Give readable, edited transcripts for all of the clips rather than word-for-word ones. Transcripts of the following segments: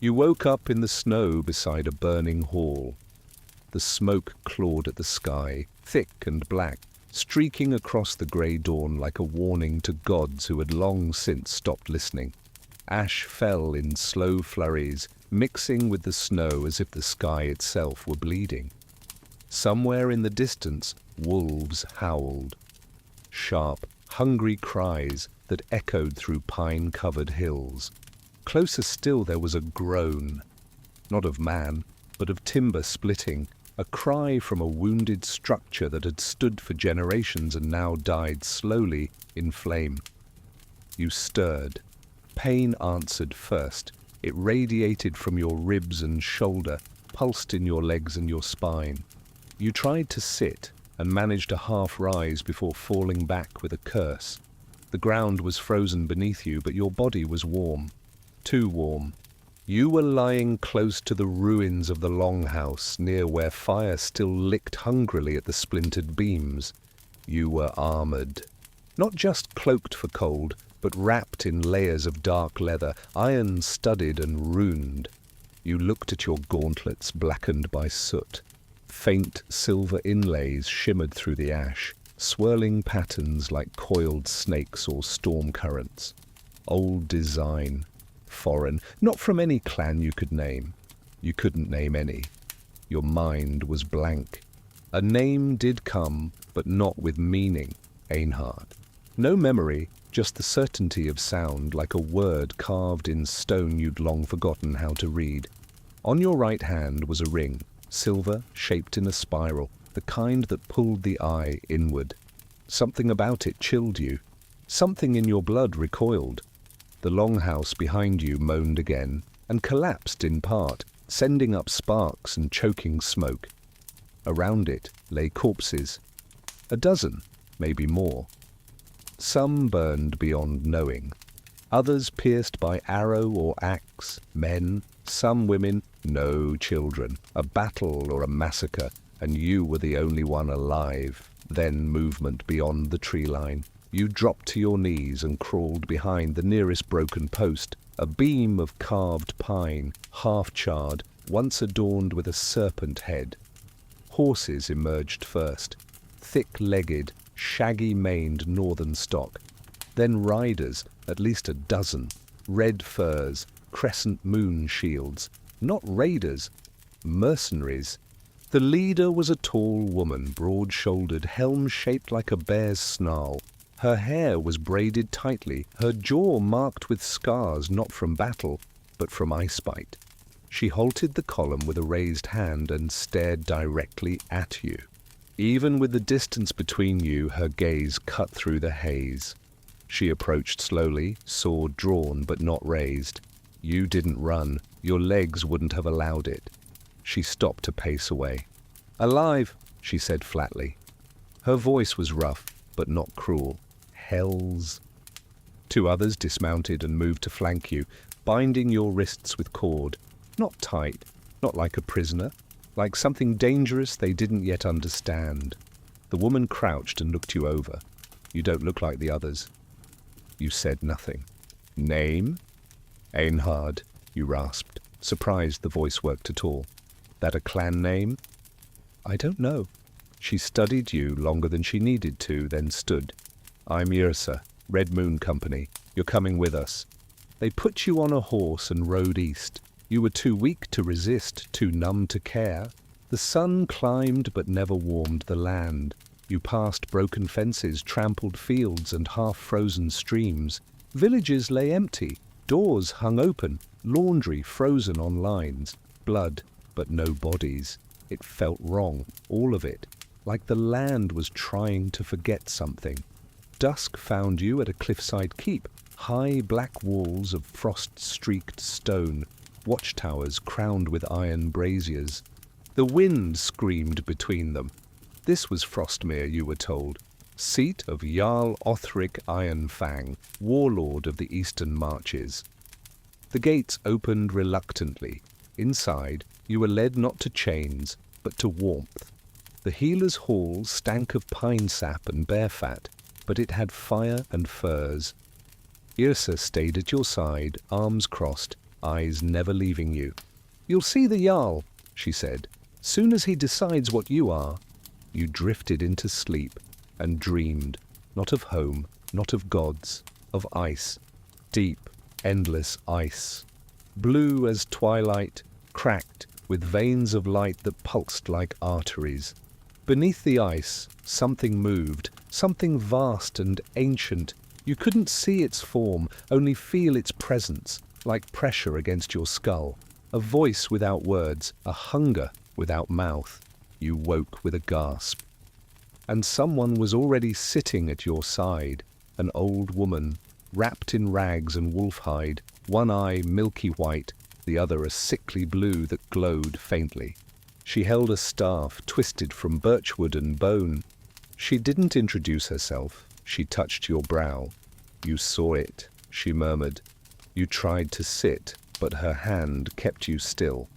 You woke up in the snow beside a burning hall. The smoke clawed at the sky, thick and black, streaking across the grey dawn like a warning to gods who had long since stopped listening. Ash fell in slow flurries, mixing with the snow as if the sky itself were bleeding. Somewhere in the distance, wolves howled. Sharp, hungry cries that echoed through pine-covered hills. Closer still there was a groan, not of man, but of timber splitting, a cry from a wounded structure that had stood for generations and now died slowly in flame. You stirred. Pain answered first. It radiated from your ribs and shoulder, pulsed in your legs and your spine. You tried to sit and managed a half-rise before falling back with a curse. The ground was frozen beneath you, but your body was warm. Too warm. You were lying close to the ruins of the longhouse, near where fire still licked hungrily at the splintered beams. You were armored. Not just cloaked for cold, but wrapped in layers of dark leather, iron-studded and runed. You looked at your gauntlets blackened by soot. Faint silver inlays shimmered through the ash, swirling patterns like coiled snakes or storm currents. Old design. Foreign, not from any clan you could name. You couldn't name any. Your mind was blank. A name did come, but not with meaning, Einhard. No memory, just the certainty of sound, like a word carved in stone you'd long forgotten how to read. On your right hand was a ring, silver, shaped in a spiral, the kind that pulled the eye inward. Something about it chilled you. Something in your blood recoiled. The longhouse behind you moaned again, and collapsed in part, sending up sparks and choking smoke. Around it lay corpses. A dozen, maybe more. Some burned beyond knowing. Others pierced by arrow or axe, men, some women, no children. A battle or a massacre, and you were the only one alive. Then movement beyond the tree line. You dropped to your knees and crawled behind the nearest broken post, a beam of carved pine, half-charred, once adorned with a serpent head. Horses emerged first, thick-legged, shaggy-maned northern stock. Then riders, at least a dozen, red furs, crescent moon shields. Not raiders, mercenaries. The leader was a tall woman, broad-shouldered, helm-shaped like a bear's snarl. Her hair was braided tightly, her jaw marked with scars not from battle, but from ice-bite. She halted the column with a raised hand and stared directly at you. Even with the distance between you, her gaze cut through the haze. She approached slowly, sword drawn but not raised. You didn't run. Your legs wouldn't have allowed it. She stopped to pace away. "Alive," she said flatly. Her voice was rough, but not cruel. "Hells." Two others dismounted and moved to flank you, binding your wrists with cord. Not tight, not like a prisoner, like something dangerous they didn't yet understand. The woman crouched and looked you over. "You don't look like the others." You said nothing. "Name?" "Einhard," you rasped, surprised the voice worked at all. "That a clan name?" "I don't know." She studied you longer than she needed to, then stood. "I'm Yrsa, Red Moon Company. You're coming with us." They put you on a horse and rode east. You were too weak to resist, too numb to care. The sun climbed but never warmed the land. You passed broken fences, trampled fields, and half-frozen streams. Villages lay empty, doors hung open, laundry frozen on lines. Blood, but no bodies. It felt wrong, all of it, like the land was trying to forget something. Dusk found you at a cliffside keep, high black walls of frost-streaked stone, watchtowers crowned with iron braziers. The wind screamed between them. This was Frostmere, you were told, seat of Jarl Othric Ironfang, warlord of the Eastern Marches. The gates opened reluctantly. Inside, you were led not to chains, but to warmth. The healer's hall stank of pine sap and bear fat, but it had fire and furs. Yrsa stayed at your side, arms crossed, eyes never leaving you. "You'll see the Jarl," she said. "Soon as he decides what you are." You drifted into sleep and dreamed, not of home, not of gods, of ice. Deep, endless ice. Blue as twilight, cracked, with veins of light that pulsed like arteries. Beneath the ice, something moved, something vast and ancient. You couldn't see its form, only feel its presence, like pressure against your skull. A voice without words, a hunger without mouth. You woke with a gasp. And someone was already sitting at your side, an old woman, wrapped in rags and wolf hide, one eye milky white, the other a sickly blue that glowed faintly. She held a staff twisted from birchwood and bone. She didn't introduce herself. She touched your brow. "You saw it," she murmured. You tried to sit, but her hand kept you still.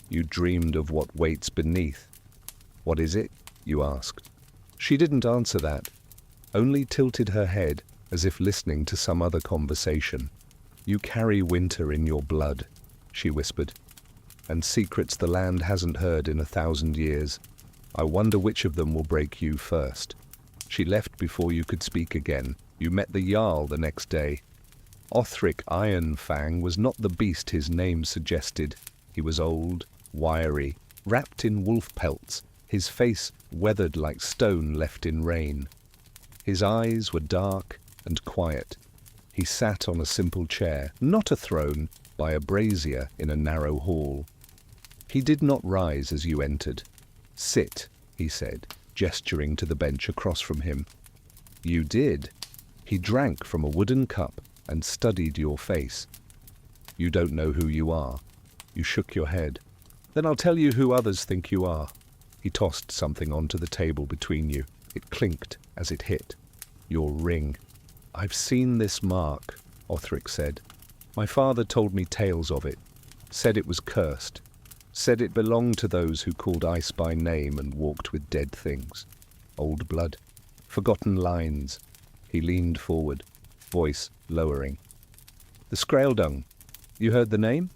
You dreamed of what waits beneath. "What is it?" you asked. She didn't answer that, only tilted her head as if listening to some other conversation. "You carry winter in your blood," she whispered, "and secrets the land hasn't heard in 1,000 years. I wonder which of them will break you first." She left before you could speak again. You met the Jarl the next day. Othric Ironfang was not the beast his name suggested. He was old, wiry, wrapped in wolf pelts, his face weathered like stone left in rain. His eyes were dark and quiet. He sat on a simple chair, not a throne, by a brazier in a narrow hall. He did not rise as you entered. "Sit," he said, gesturing to the bench across from him. You did. He drank from a wooden cup and studied your face. "You don't know who you are." You shook your head. "Then I'll tell you who others think you are." He tossed something onto the table between you. It clinked as it hit. "Your ring." "I've seen this mark," Othric said. "My father told me tales of it. Said it was cursed. Said it belonged to those who called ice by name and walked with dead things. Old blood. Forgotten lines." He leaned forward, voice lowering. "The Skraeldung. You heard the name?"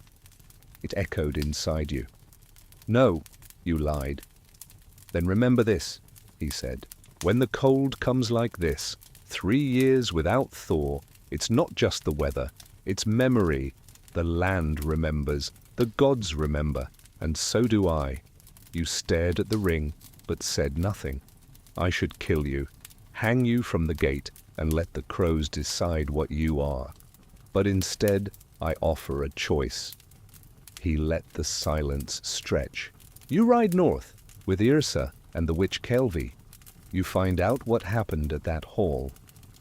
It echoed inside you. "No," you lied. "Then remember this," he said. "When the cold comes like this, 3 years without thaw, it's not just the weather, it's memory. The land remembers, the gods remember, and so do I." You stared at the ring, but said nothing. "I should kill you, hang you from the gate, and let the crows decide what you are. But instead, I offer a choice." He let the silence stretch. "You ride north, with Yrsa and the witch Kelvi. You find out what happened at that hall.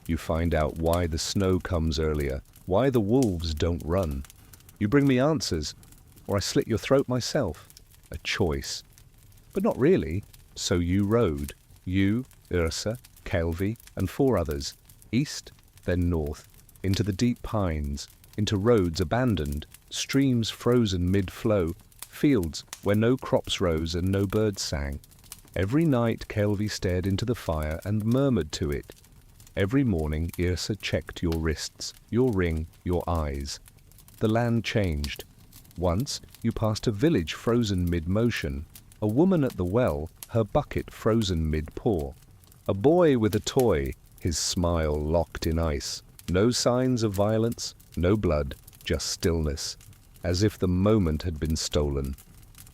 You find out why the snow comes earlier, why the wolves don't run. You bring me answers, or I slit your throat myself. A choice. But not really. So you rode. You, Yrsa, Kelvi, and 4 others. East, then north, into the deep pines, into roads abandoned, streams frozen mid-flow, fields where no crops rose and no birds sang. Every night Kelvi stared into the fire and murmured to it. Every morning Yrsa checked your wrists, your ring, your eyes. The land changed. Once you passed a village frozen mid-motion, a woman at the well, her bucket frozen mid-pour, a boy with a toy, his smile locked in ice. No signs of violence, no blood, just stillness, as if the moment had been stolen.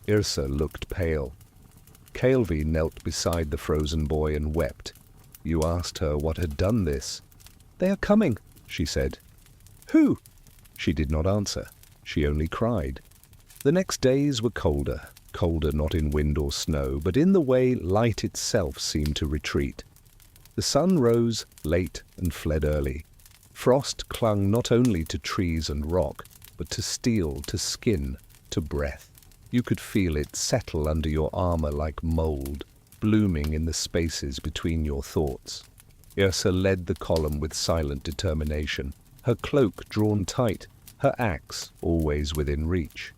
Yrsa looked pale. Kelvi knelt beside the frozen boy and wept. You asked her what had done this. "They are coming," she said. "Who?" She did not answer. She only cried. The next days were colder, colder not in wind or snow, but in the way light itself seemed to retreat. The sun rose late and fled early. Frost clung not only to trees and rock, but to steel, to skin, to breath. You could feel it settle under your armor like mold, blooming in the spaces between your thoughts. Yrsa led the column with silent determination, her cloak drawn tight, her axe always within reach.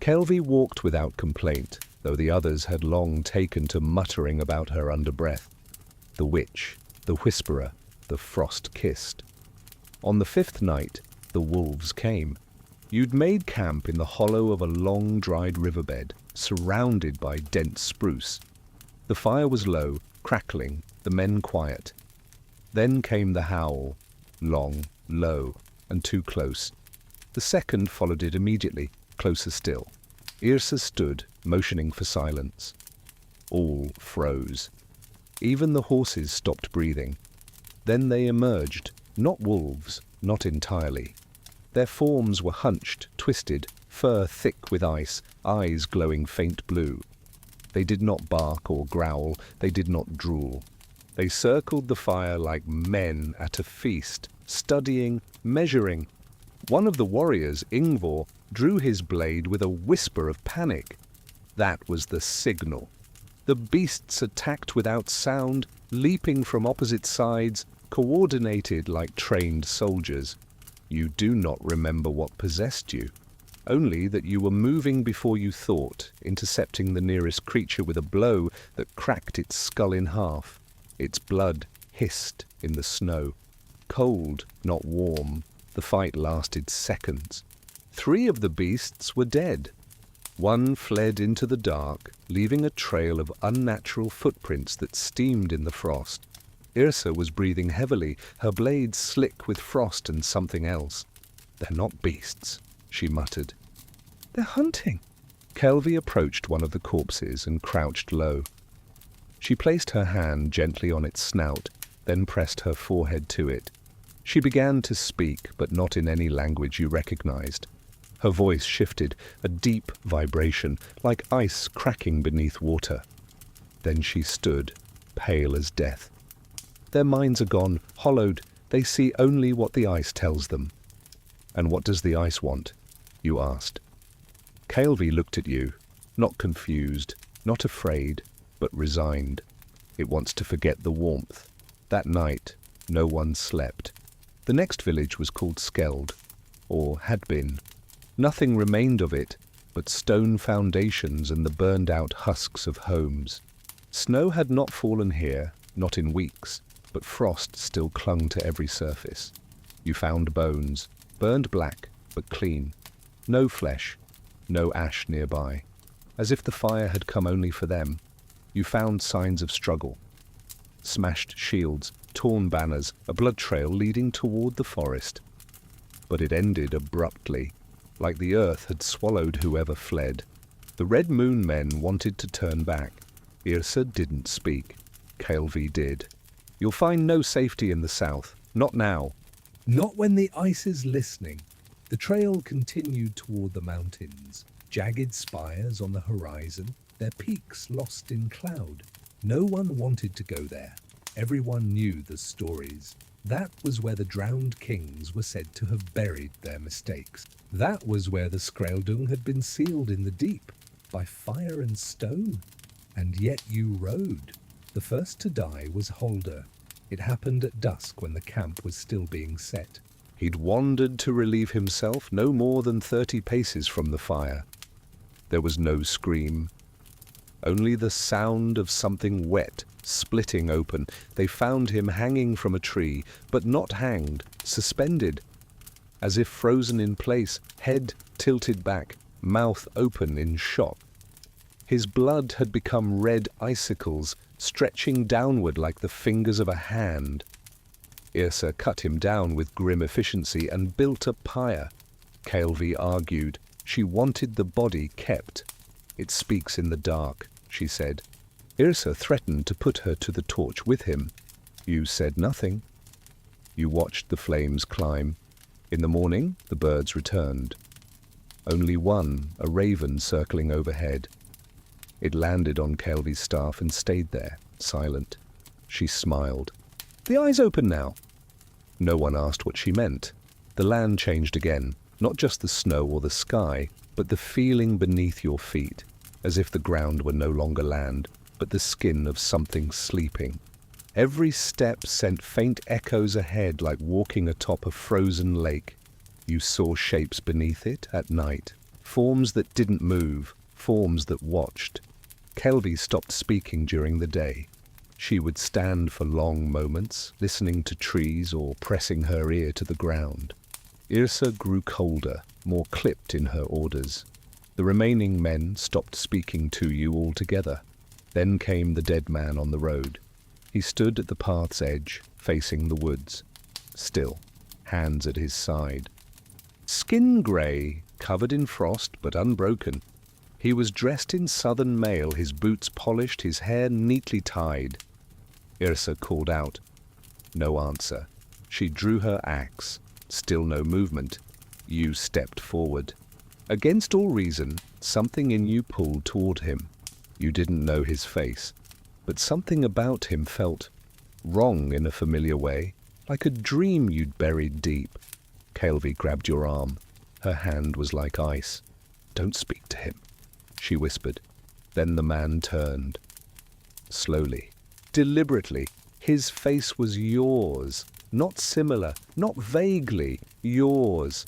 Kelvi walked without complaint, though the others had long taken to muttering about her under breath. The witch, the whisperer, the frost-kissed. On the 5th night, the wolves came. You'd made camp in the hollow of a long, dried riverbed, surrounded by dense spruce. The fire was low, crackling, the men quiet. Then came the howl, long, low, and too close. The second followed it immediately, closer still. Yrsa stood, motioning for silence. All froze. Even the horses stopped breathing. Then they emerged, not wolves, not entirely. Their forms were hunched, twisted, fur thick with ice, eyes glowing faint blue. They did not bark or growl, they did not drool. They circled the fire like men at a feast, studying, measuring. One of the warriors, Ingvar, drew his blade with a whisper of panic. That was the signal. The beasts attacked without sound, leaping from opposite sides, coordinated like trained soldiers. You do not remember what possessed you, only that you were moving before you thought, intercepting the nearest creature with a blow that cracked its skull in half. Its blood hissed in the snow. Cold, not warm, the fight lasted seconds. 3 of the beasts were dead. One fled into the dark, leaving a trail of unnatural footprints that steamed in the frost. Yrsa was breathing heavily, her blade slick with frost and something else. "They're not beasts," she muttered. "They're hunting." Kelvie approached one of the corpses and crouched low. She placed her hand gently on its snout, then pressed her forehead to it. She began to speak, but not in any language you recognized. Her voice shifted, a deep vibration, like ice cracking beneath water. Then she stood, pale as death. Their minds are gone, hollowed. They see only what the ice tells them. "And what does the ice want?" you asked. Kelvie looked at you, not confused, not afraid, but resigned. It wants to forget the warmth. That night, no one slept. The next village was called Skeld, or had been. Nothing remained of it but stone foundations and the burned-out husks of homes. Snow had not fallen here, not in weeks, but frost still clung to every surface. You found bones, burned black, but clean. No flesh, no ash nearby. As if the fire had come only for them. You found signs of struggle. Smashed shields, torn banners, a blood trail leading toward the forest. But it ended abruptly, like the earth had swallowed whoever fled. The Red Moon men wanted to turn back. Yrsa didn't speak. Kelvie did. "You'll find no safety in the south. Not now." Not when the ice is listening. The trail continued toward the mountains, jagged spires on the horizon, their peaks lost in cloud. No one wanted to go there. Everyone knew the stories. That was where the drowned kings were said to have buried their mistakes. That was where the Skreldung had been sealed in the deep, by fire and stone. And yet you rode. The first to die was Holder. It happened at dusk when the camp was still being set. He'd wandered to relieve himself no more than 30 paces from the fire. There was no scream, only the sound of something wet splitting open. They found him hanging from a tree, but not hanged, suspended, as if frozen in place, head tilted back, mouth open in shock. His blood had become red icicles, stretching downward like the fingers of a hand. Yrsa cut him down with grim efficiency and built a pyre. Kelvie argued. She wanted the body kept. "It speaks in the dark," she said. Yrsa threatened to put her to the torch with him. You said nothing. You watched the flames climb. In the morning, the birds returned. Only one, a raven circling overhead. It landed on Kelvie's staff and stayed there, silent. She smiled. "The eye's open now." No one asked what she meant. The land changed again, not just the snow or the sky, but the feeling beneath your feet, as if the ground were no longer land, but the skin of something sleeping. Every step sent faint echoes ahead like walking atop a frozen lake. You saw shapes beneath it at night, forms that didn't move, forms that watched. Kelvie stopped speaking during the day. She would stand for long moments, listening to trees or pressing her ear to the ground. Yrsa grew colder, more clipped in her orders. The remaining men stopped speaking to you altogether. Then came the dead man on the road. He stood at the path's edge, facing the woods, still, hands at his side. Skin grey, covered in frost but unbroken. He was dressed in southern mail, his boots polished, his hair neatly tied. Yrsa called out. No answer. She drew her axe. Still no movement. You stepped forward. Against all reason, something in you pulled toward him. You didn't know his face, but something about him felt wrong in a familiar way, like a dream you'd buried deep. Kaelvi grabbed your arm. Her hand was like ice. Don't speak to him, she whispered. Then the man turned. Slowly, deliberately, his face was yours. Not similar, not vaguely, yours.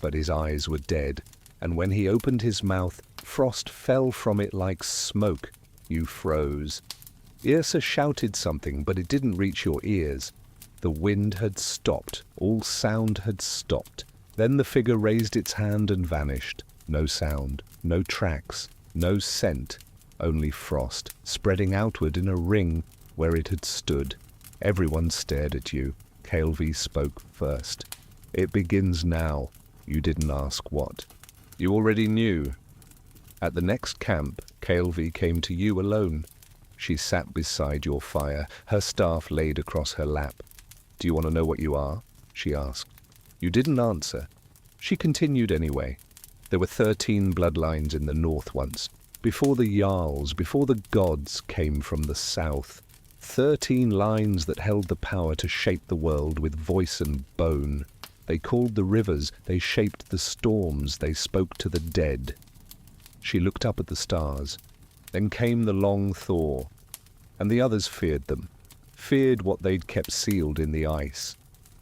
But his eyes were dead, and when he opened his mouth, frost fell from it like smoke. You froze. Yrsa shouted something, but it didn't reach your ears. The wind had stopped. All sound had stopped. Then the figure raised its hand and vanished. No sound, no tracks, no scent, only frost, spreading outward in a ring where it had stood. Everyone stared at you. Kaelvi spoke first. It begins now. You didn't ask what. You already knew. At the next camp, Kaelvi came to you alone. She sat beside your fire, her staff laid across her lap. Do you want to know what you are? She asked. You didn't answer. She continued anyway. There were 13 bloodlines in the north once, before the Jarls, before the gods came from the south. 13 lines that held the power to shape the world with voice and bone. They called the rivers, they shaped the storms, they spoke to the dead. She looked up at the stars. Then came the long thaw, and the others feared them, feared what they'd kept sealed in the ice.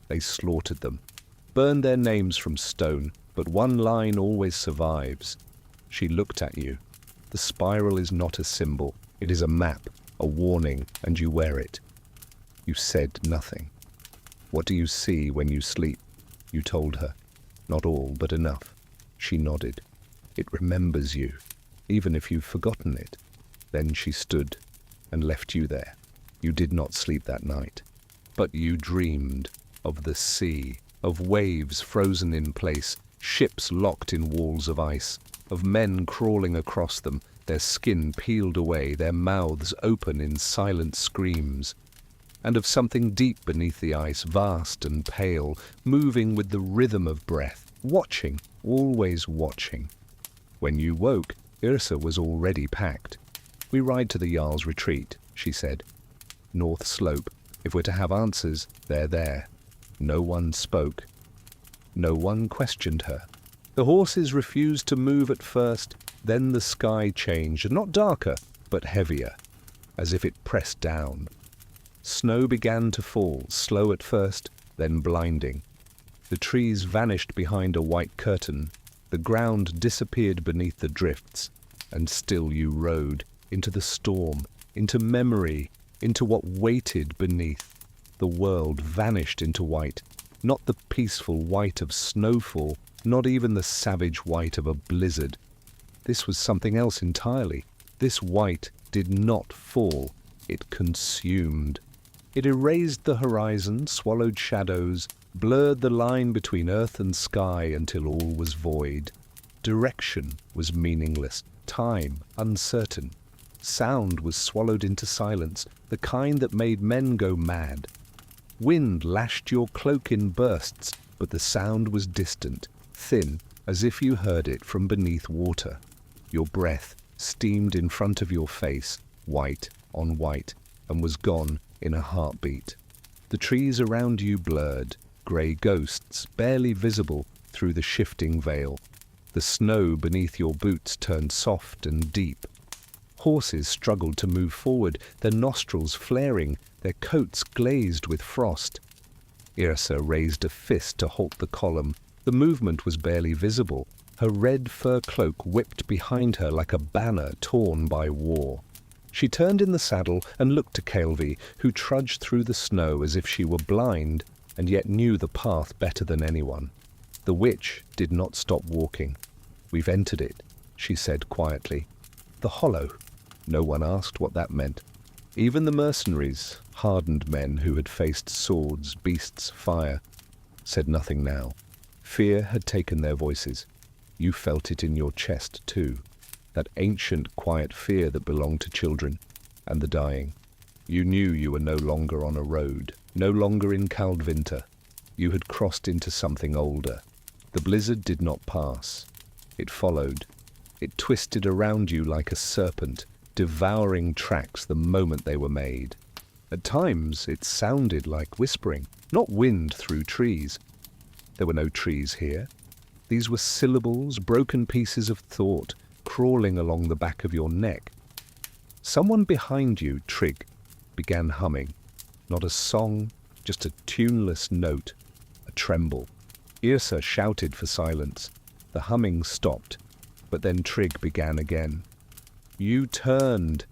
They slaughtered them, burned their names from stone, but one line always survives. She looked at you. The spiral is not a symbol, it is a map, a warning, and you wear it. You said nothing. What do you see when you sleep? You told her. Not all, but enough. She nodded. It remembers you, even if you've forgotten it. Then she stood and left you there. You did not sleep that night, but you dreamed of the sea, of waves frozen in place, ships locked in walls of ice, of men crawling across them, their skin peeled away, their mouths open in silent screams, and of something deep beneath the ice, vast and pale, moving with the rhythm of breath, watching, always watching. When you woke, Yrsa was already packed. We ride to the Jarl's retreat, she said. North slope. If we're to have answers, they're there. No one spoke. No one questioned her. The horses refused to move at first, then the sky changed, not darker, but heavier, as if it pressed down. Snow began to fall, slow at first, then blinding. The trees vanished behind a white curtain. The ground disappeared beneath the drifts, and still you rode, into the storm, into memory, into what waited beneath. The world vanished into white, not the peaceful white of snowfall, not even the savage white of a blizzard. This was something else entirely. This white did not fall, it consumed. It erased the horizon, swallowed shadows, blurred the line between earth and sky until all was void. Direction was meaningless, time uncertain. Sound was swallowed into silence, the kind that made men go mad. Wind lashed your cloak in bursts, but the sound was distant, thin, as if you heard it from beneath water. Your breath steamed in front of your face, white on white, and was gone in a heartbeat. The trees around you blurred, grey ghosts barely visible through the shifting veil. The snow beneath your boots turned soft and deep. Horses struggled to move forward, their nostrils flaring, their coats glazed with frost. Yrsa raised a fist to halt the column. The movement was barely visible. Her red fur cloak whipped behind her like a banner torn by war. She turned in the saddle and looked to Kaelvi, who trudged through the snow as if she were blind, and yet knew the path better than anyone. The witch did not stop walking. "We've entered it," she said quietly. "The hollow." No one asked what that meant. Even the mercenaries, hardened men who had faced swords, beasts, fire, said nothing now. Fear had taken their voices. You felt it in your chest too, that ancient quiet fear that belonged to children and the dying. You knew you were no longer on a road, no longer in Kaldvinter. You had crossed into something older. The blizzard did not pass. It followed. It twisted around you like a serpent, devouring tracks the moment they were made. At times it sounded like whispering, not wind through trees. There were no trees here. These were syllables, broken pieces of thought, crawling along the back of your neck. Someone behind you, Trig, began humming. Not a song, just a tuneless note, a tremble. Yrsa shouted for silence. The humming stopped, but then Trig began again. You turned.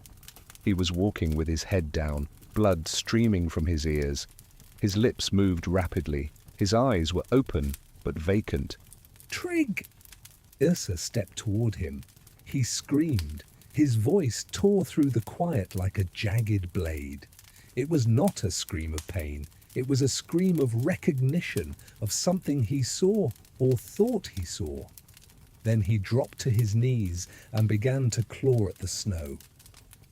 He was walking with his head down, blood streaming from his ears. His lips moved rapidly. His eyes were open, but vacant. "Trig!" Yrsa stepped toward him. He screamed. His voice tore through the quiet like a jagged blade. It was not a scream of pain. It was a scream of recognition of something he saw or thought he saw. Then he dropped to his knees and began to claw at the snow.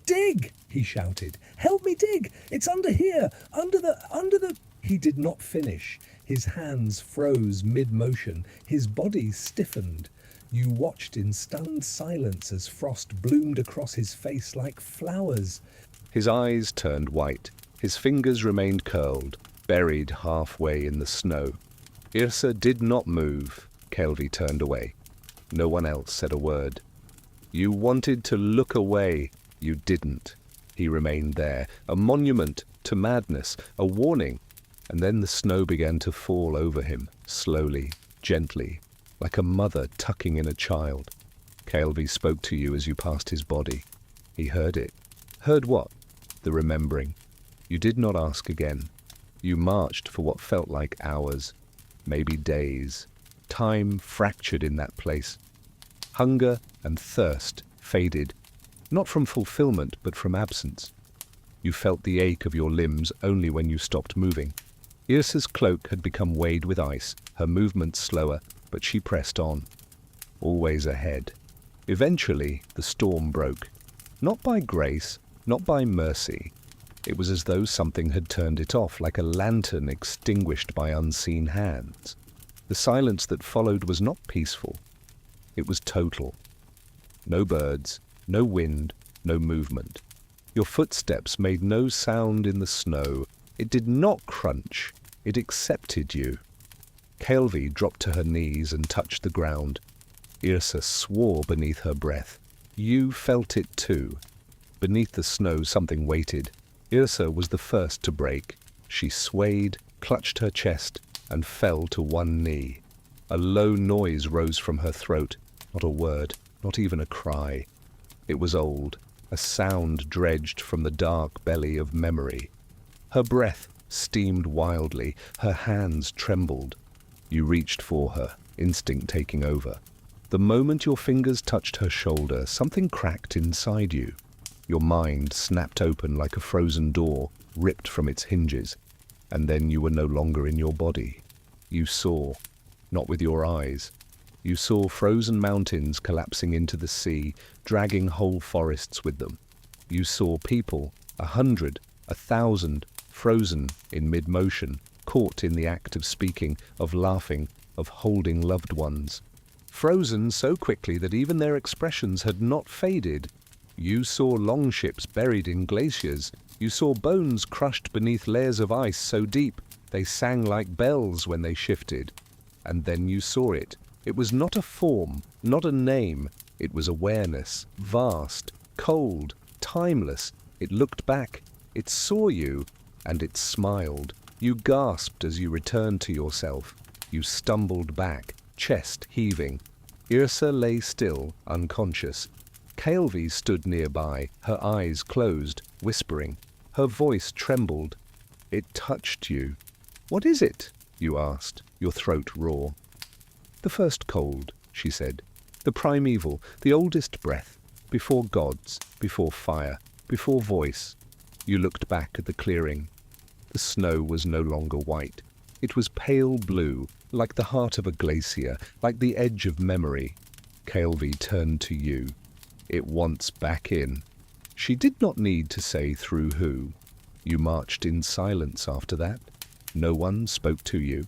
"Dig!" he shouted. "Help me dig! It's under here! Under the... He did not finish. His hands froze mid-motion. His body stiffened. You watched in stunned silence as frost bloomed across his face like flowers. His eyes turned white. His fingers remained curled, buried halfway in the snow. Yrsa did not move. Kelvi turned away. No one else said a word. You wanted to look away. You didn't. He remained there, a monument to madness, a warning. And then the snow began to fall over him, slowly, gently, like a mother tucking in a child. Kelvi spoke to you as you passed his body. He heard it. Heard what? The remembering. You did not ask again. You marched for what felt like hours, maybe days. Time fractured in that place. Hunger and thirst faded, not from fulfillment, but from absence. You felt the ache of your limbs only when you stopped moving. Yrsa's cloak had become weighted with ice, her movements slower, but she pressed on, always ahead. Eventually, the storm broke. Not by grace, not by mercy. It was as though something had turned it off, like a lantern extinguished by unseen hands. The silence that followed was not peaceful. It was total. No birds, no wind, no movement. Your footsteps made no sound in the snow. It did not crunch. It accepted you. Kelvi dropped to her knees and touched the ground. Yrsa swore beneath her breath. You felt it too. Beneath the snow something waited. Yrsa was the first to break. She swayed, clutched her chest, and fell to one knee. A low noise rose from her throat. Not a word, not even a cry. It was old, a sound dredged from the dark belly of memory. Her breath steamed wildly, her hands trembled. You reached for her, instinct taking over. The moment your fingers touched her shoulder, something cracked inside you. Your mind snapped open like a frozen door, ripped from its hinges. And then you were no longer in your body. You saw, not with your eyes. You saw frozen mountains collapsing into the sea, dragging whole forests with them. You saw people, 100, 1,000, frozen in mid-motion, caught in the act of speaking, of laughing, of holding loved ones. Frozen so quickly that even their expressions had not faded. You saw longships buried in glaciers. You saw bones crushed beneath layers of ice so deep they sang like bells when they shifted. And then you saw it. It was not a form, not a name. It was awareness, vast, cold, timeless. It looked back. It saw you, and it smiled. You gasped as you returned to yourself. You stumbled back, chest heaving. Yrsa lay still, unconscious. Kelvi stood nearby, her eyes closed, whispering. Her voice trembled. It touched you. What is it? You asked, your throat raw. The first cold, she said. The primeval, the oldest breath, before gods, before fire, before voice. You looked back at the clearing. The snow was no longer white. It was pale blue, like the heart of a glacier, like the edge of memory. Kaelvi turned to you. It wants back in. She did not need to say through who. You marched in silence after that. No one spoke to you,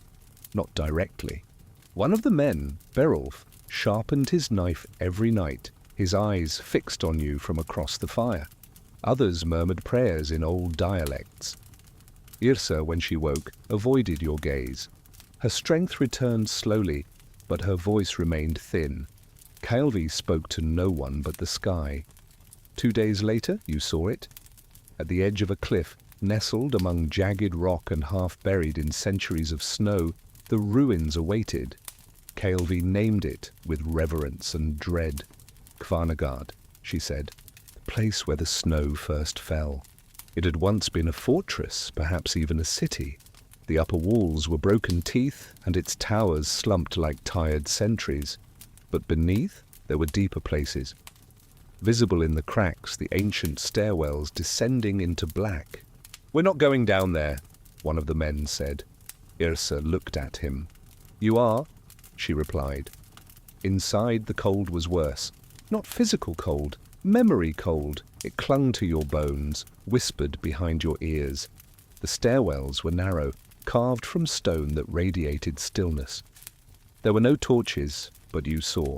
not directly. One of the men, Berulf, sharpened his knife every night, his eyes fixed on you from across the fire. Others murmured prayers in old dialects. Yrsa, when she woke, avoided your gaze. Her strength returned slowly, but her voice remained thin. Kaelvi spoke to no one but the sky. 2 days later, you saw it. At the edge of a cliff, nestled among jagged rock and half buried in centuries of snow, the ruins awaited. Kaelvi named it with reverence and dread. Kvarnagard, she said, the place where the snow first fell. It had once been a fortress, perhaps even a city. The upper walls were broken teeth, and its towers slumped like tired sentries. But beneath, there were deeper places. Visible in the cracks, the ancient stairwells descending into black. "We're not going down there," one of the men said. Yrsa looked at him. "You are?" she replied. Inside, the cold was worse. Not physical cold, memory cold. It clung to your bones, whispered behind your ears. The stairwells were narrow, carved from stone that radiated stillness. There were no torches, but you saw.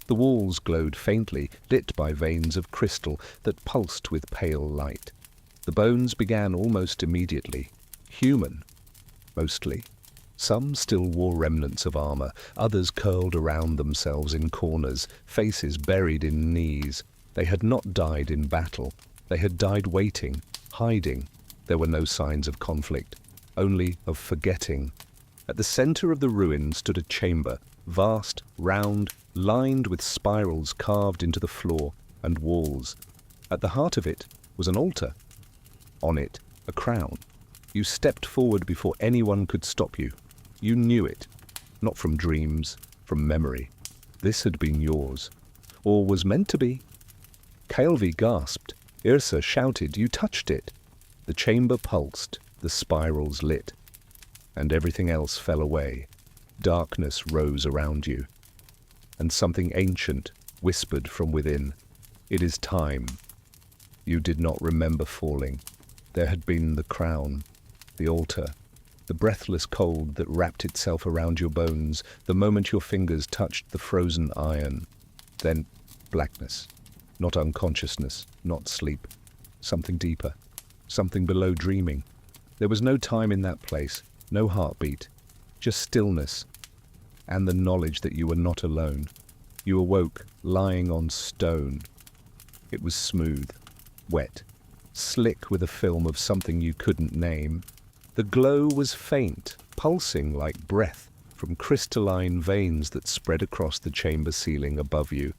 The walls glowed faintly, lit by veins of crystal that pulsed with pale light. The bones began almost immediately. Human, mostly. Some still wore remnants of armor, others curled around themselves in corners, faces buried in knees. They had not died in battle. They had died waiting, hiding. There were no signs of conflict, only of forgetting. At the center of the ruin stood a chamber, vast, round, lined with spirals carved into the floor and walls. At the heart of it was an altar. On it, a crown. You stepped forward before anyone could stop you. You knew it, not from dreams, from memory. This had been yours, or was meant to be. Kaelvi gasped. Yrsa shouted, "You touched it!" The chamber pulsed, the spirals lit, and everything else fell away. Darkness rose around you, and something ancient whispered from within, "It is time." You did not remember falling. There had been the crown, the altar, the breathless cold that wrapped itself around your bones the moment your fingers touched the frozen iron. Then blackness, not unconsciousness, not sleep, something deeper, something below dreaming. There was no time in that place, no heartbeat, just stillness, and the knowledge that you were not alone. You awoke, lying on stone. It was smooth, wet, slick with a film of something you couldn't name. The glow was faint, pulsing like breath from crystalline veins that spread across the chamber ceiling above you.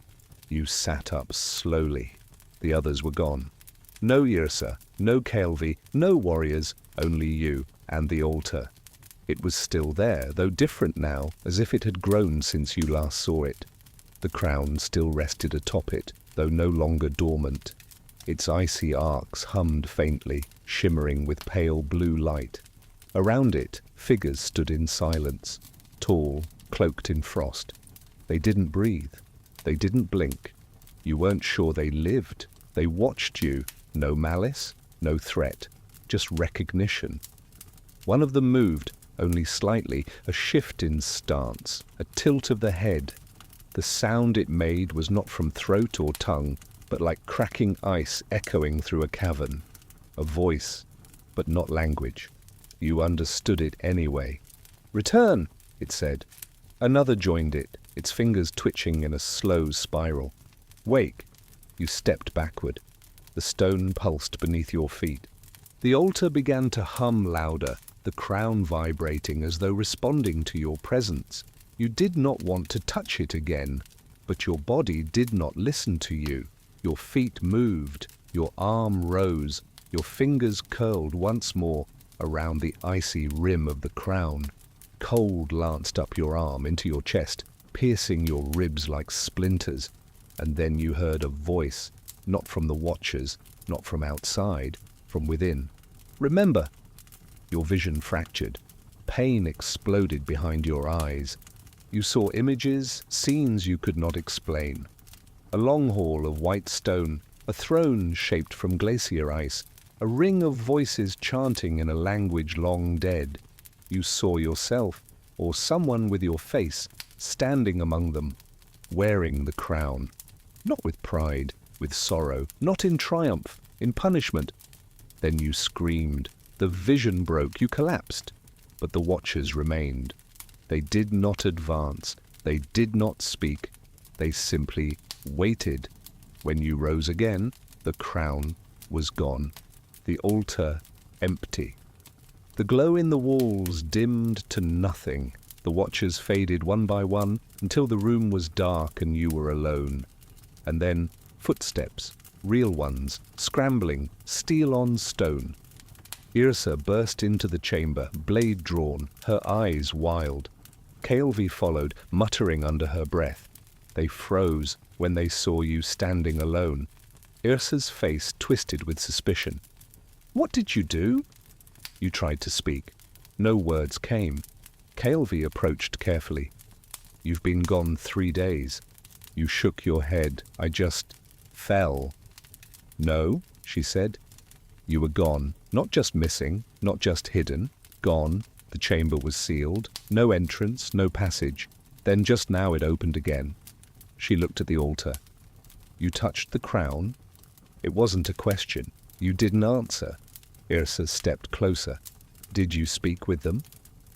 You sat up slowly. The others were gone. No Yrsa, no Kaelvi, no warriors, only you and the altar. It was still there, though different now, as if it had grown since you last saw it. The crown still rested atop it, though no longer dormant. Its icy arcs hummed faintly, shimmering with pale blue light. Around it, figures stood in silence, tall, cloaked in frost. They didn't breathe. They didn't blink. You weren't sure they lived. They watched you. No malice, no threat, just recognition. One of them moved, only slightly, a shift in stance, a tilt of the head. The sound it made was not from throat or tongue, but like cracking ice echoing through a cavern. A voice, but not language. You understood it anyway. "Return," it said. Another joined it, its fingers twitching in a slow spiral. "Wake." You stepped backward. The stone pulsed beneath your feet. The altar began to hum louder, the crown vibrating as though responding to your presence. You did not want to touch it again, but your body did not listen to you. Your feet moved, your arm rose, your fingers curled once more around the icy rim of the crown. Cold lanced up your arm into your chest, piercing your ribs like splinters, and then you heard a voice, not from the watchers, not from outside, from within. Remember! Your vision fractured. Pain exploded behind your eyes. You saw images, scenes you could not explain. A long hall of white stone, a throne shaped from glacier ice, a ring of voices chanting in a language long dead. You saw yourself, or someone with your face, standing among them, wearing the crown. Not with pride, with sorrow, not in triumph, in punishment. Then you screamed. The vision broke, you collapsed. But the watchers remained. They did not advance. They did not speak. They simply waited. When you rose again, the crown was gone. The altar empty. The glow in the walls dimmed to nothing. The watchers faded one by one until the room was dark and you were alone. And then footsteps, real ones, scrambling, steel on stone. Yrsa burst into the chamber, blade drawn, her eyes wild. Kaelvi followed, muttering under her breath. They froze when they saw you standing alone. Yrsa's face twisted with suspicion. "What did you do?" You tried to speak. No words came. Kaelvi approached carefully. "You've been gone 3 days." You shook your head. "I just fell." "No," she said. "You were gone. Not just missing, not just hidden. Gone. The chamber was sealed. No entrance, no passage. Then just now it opened again." She looked at the altar. "You touched the crown?" It wasn't a question. You didn't answer. Yrsa stepped closer. "Did you speak with them?"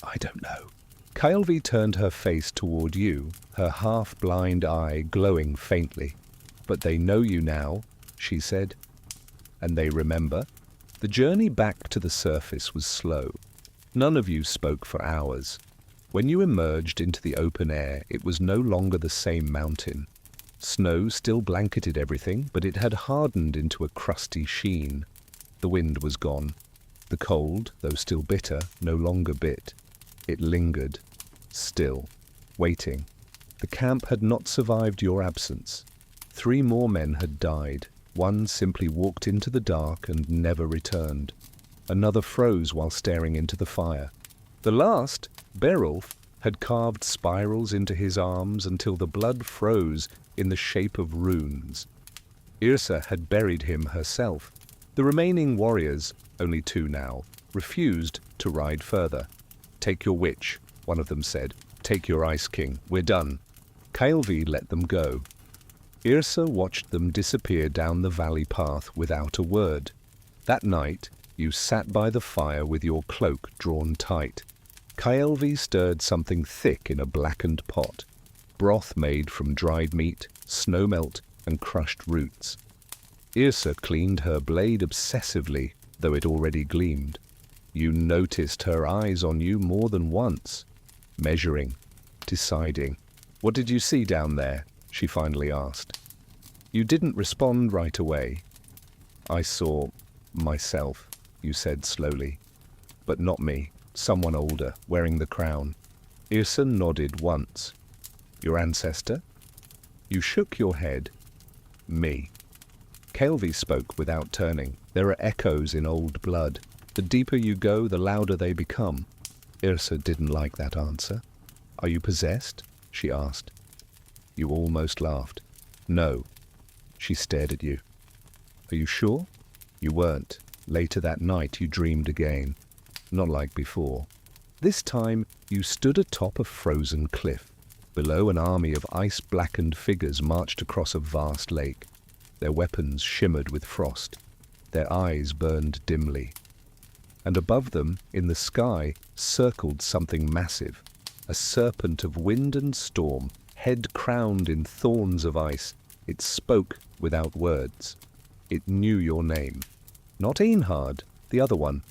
"I don't know." Kaelvi turned her face toward you, her half-blind eye glowing faintly. "But they know you now," she said. "And they remember?" The journey back to the surface was slow. None of you spoke for hours. When you emerged into the open air, it was no longer the same mountain. Snow still blanketed everything, but it had hardened into a crusty sheen. The wind was gone. The cold, though still bitter, no longer bit. It lingered, still, waiting. The camp had not survived your absence. 3 more men had died. One simply walked into the dark and never returned. Another froze while staring into the fire. The last, Berulf, had carved spirals into his arms until the blood froze in the shape of runes. Yrsa had buried him herself. The remaining warriors, only 2 now, refused to ride further. "Take your witch," one of them said. "Take your Ice King. We're done." Kaelvi let them go. Yrsa watched them disappear down the valley path without a word. That night, you sat by the fire with your cloak drawn tight. Kaelvi stirred something thick in a blackened pot. Broth made from dried meat, snowmelt, and crushed roots. Yrsa cleaned her blade obsessively, though it already gleamed. You noticed her eyes on you more than once, measuring, deciding. "What did you see down there?" she finally asked. You didn't respond right away. "I saw myself," you said slowly. "But not me. Someone older, wearing the crown." Yrsa nodded once. "Your ancestor?" You shook your head. "Me." Kaelvi spoke without turning. "There are echoes in old blood. The deeper you go, the louder they become." Yrsa didn't like that answer. "Are you possessed?" she asked. You almost laughed. "No." She stared at you. "Are you sure?" You weren't. Later that night you dreamed again. Not like before. This time you stood atop a frozen cliff. Below, an army of ice-blackened figures marched across a vast lake. Their weapons shimmered with frost. Their eyes burned dimly. And above them, in the sky, circled something massive. A serpent of wind and storm, head crowned in thorns of ice. It spoke without words. It knew your name. Not Einhard, the other one.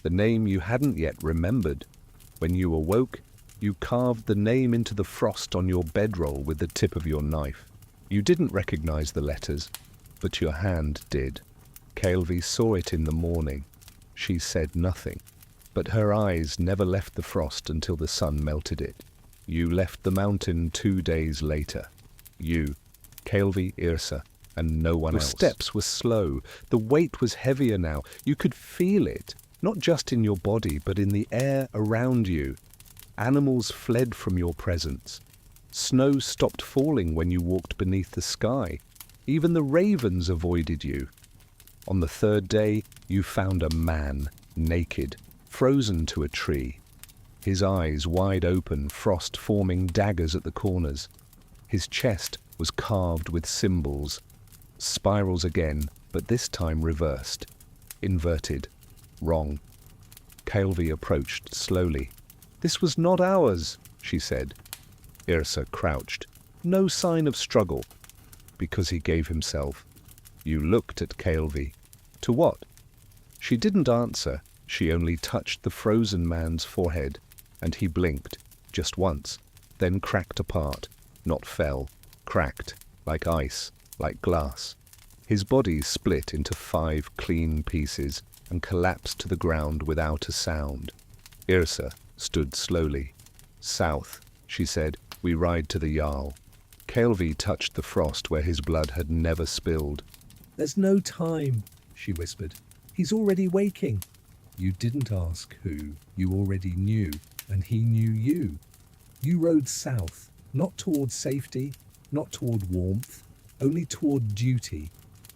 The name you hadn't yet remembered. When you awoke, you carved the name into the frost on your bedroll with the tip of your knife. You didn't recognize the letters, but your hand did. Kaelvi saw it in the morning. She said nothing, but her eyes never left the frost until the sun melted it. You left the mountain 2 days later. You, Kaelvi, Yrsa, and no one else. Your steps were slow. The weight was heavier now. You could feel it, not just in your body, but in the air around you. Animals fled from your presence. Snow stopped falling when you walked beneath the sky. Even the ravens avoided you. On the 3rd day, you found a man, naked, frozen to a tree. His eyes wide open, frost forming daggers at the corners. His chest was carved with symbols. Spirals again, but this time reversed. Inverted. Wrong. Kaelvi approached slowly. "This was not ours," she said. Yrsa crouched. No sign of struggle. Because he gave himself. You looked at Kaelvi. To what? She didn't answer. She only touched the frozen man's forehead, and he blinked, just once, then cracked apart. Not fell, cracked, like ice, like glass. His body split into 5 clean pieces and collapsed to the ground without a sound. Yrsa stood slowly. "South," she said, "we ride to the Jarl." Kaelvi touched the frost where his blood had never spilled. "There's no time," she whispered. "He's already waking." You didn't ask who. You already knew, and he knew you. You rode south, not toward safety, not toward warmth, only toward duty,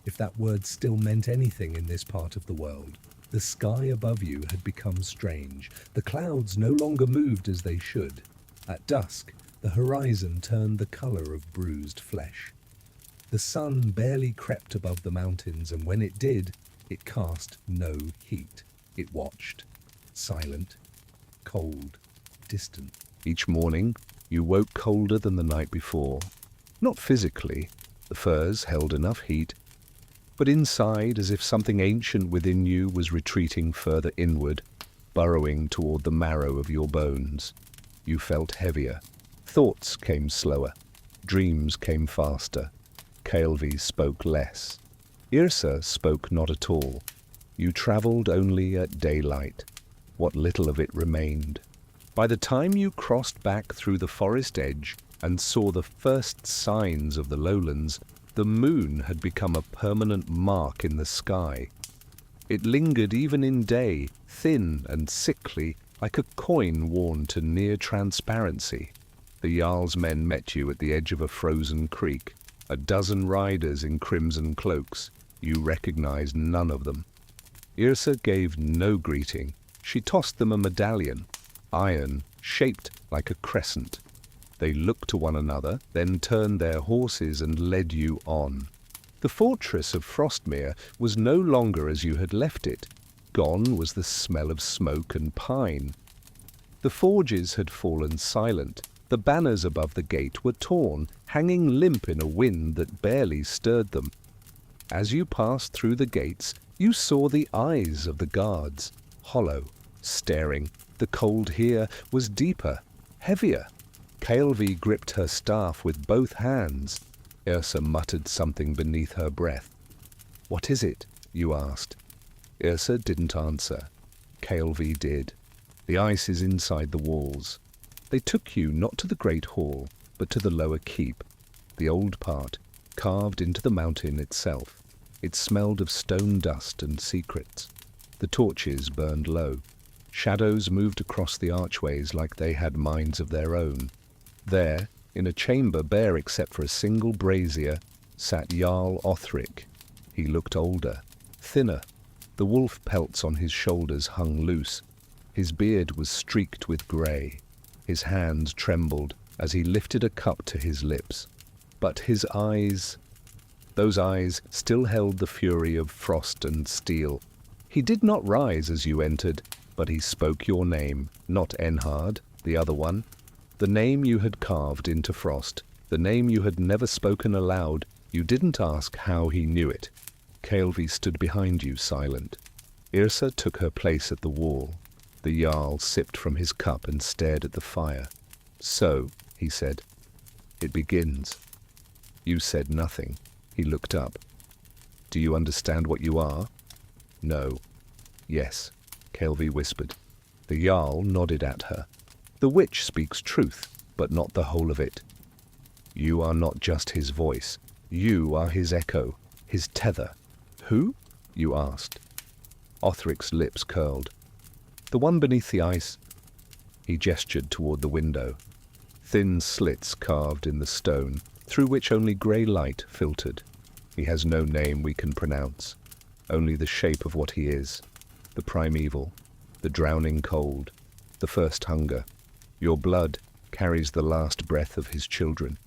if that word still meant anything in this part of the world. The sky above you had become strange. The clouds no longer moved as they should. At dusk, the horizon turned the color of bruised flesh. The sun barely crept above the mountains, and when it did, it cast no heat. It watched, silent, cold, distant. Each morning, you woke colder than the night before. Not physically, the furs held enough heat, but inside, as if something ancient within you was retreating further inward, burrowing toward the marrow of your bones. You felt heavier. Thoughts came slower. Dreams came faster. Kaelvi spoke less. Yrsa spoke not at all. You travelled only at daylight. What little of it remained. By the time you crossed back through the forest edge and saw the first signs of the lowlands, the moon had become a permanent mark in the sky. It lingered even in day, thin and sickly, like a coin worn to near transparency. The Jarl's men met you at the edge of a frozen creek. A dozen riders in crimson cloaks. You recognized none of them. Yrsa gave no greeting. She tossed them a medallion, iron, shaped like a crescent. They looked to one another, then turned their horses and led you on. The fortress of Frostmere was no longer as you had left it. Gone was the smell of smoke and pine. The forges had fallen silent. The banners above the gate were torn, hanging limp in a wind that barely stirred them. As you passed through the gates, you saw the eyes of the guards, hollow, staring. The cold here was deeper, heavier. Kaelvi gripped her staff with both hands. Yrsa muttered something beneath her breath. "What is it?" you asked. Yrsa didn't answer. Kaelvi did. The ice is inside the walls. They took you not to the great hall, but to the lower keep, the old part, carved into the mountain itself. It smelled of stone dust and secrets. The torches burned low. Shadows moved across the archways like they had minds of their own. There, in a chamber bare except for a single brazier, sat Jarl Othric. He looked older, thinner. The wolf pelts on his shoulders hung loose. His beard was streaked with grey. His hands trembled as he lifted a cup to his lips. But his eyes, those eyes still held the fury of frost and steel. He did not rise as you entered, but he spoke your name, not Enhard, the other one. The name you had carved into frost, the name you had never spoken aloud. You didn't ask how he knew it. Kaelvi stood behind you, silent. Yrsa took her place at the wall. The Jarl sipped from his cup and stared at the fire. "So," he said, "it begins." You said nothing. He looked up. "Do you understand what you are?" "No." "Yes," Kaelvi whispered. The Jarl nodded at her. "The witch speaks truth, but not the whole of it. You are not just his voice. You are his echo, his tether. Who? You asked. Othric's lips curled. The one beneath the ice. He gestured toward the window. Thin slits carved in the stone, through which only grey light filtered. He has no name we can pronounce, only the shape of what he is. The primeval, the drowning cold, the first hunger. Your blood carries the last breath of his children,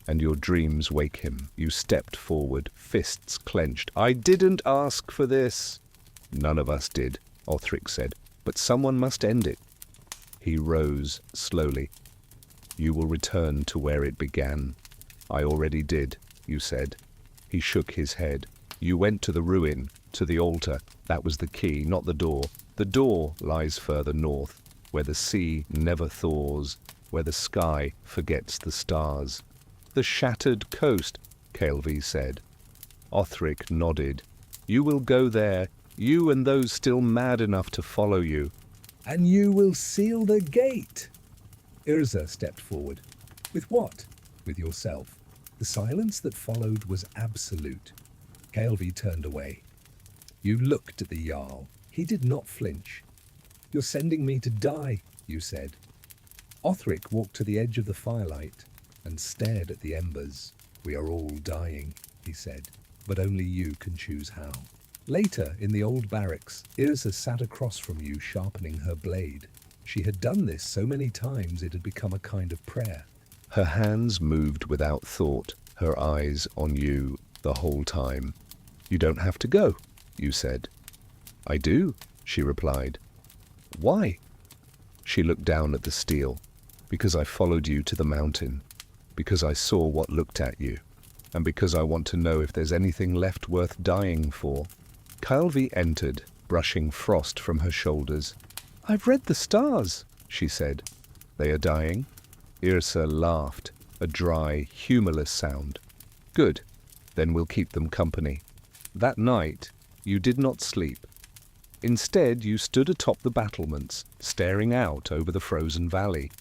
and your dreams wake him. You stepped forward, fists clenched. I didn't ask for this. None of us did, Othric said, but someone must end it. He rose slowly. You will return to where it began. I already did, you said. He shook his head. You went to the ruin, to the altar. That was the key, not the door. The door lies further north, where the sea never thaws, where the sky forgets the stars. The shattered coast, Caelvy said. Othric nodded. You will go there, you and those still mad enough to follow you. And you will seal the gate. Irza stepped forward. With what? With yourself. The silence that followed was absolute. Caelvy turned away. You looked at the Jarl. He did not flinch. You're sending me to die, you said. Othric walked to the edge of the firelight and stared at the embers. We are all dying, he said, but only you can choose how. Later, in the old barracks, Irza sat across from you, sharpening her blade. She had done this so many times it had become a kind of prayer. Her hands moved without thought, her eyes on you the whole time. You don't have to go, you said. I do, she replied. Why? She looked down at the steel. Because I followed you to the mountain. Because I saw what looked at you. And because I want to know if there's anything left worth dying for. Caelvy entered, brushing frost from her shoulders. I've read the stars, she said. They are dying? Irsa laughed, a dry, humorless sound. Good, then we'll keep them company. That night, you did not sleep. Instead, you stood atop the battlements, staring out over the frozen valley.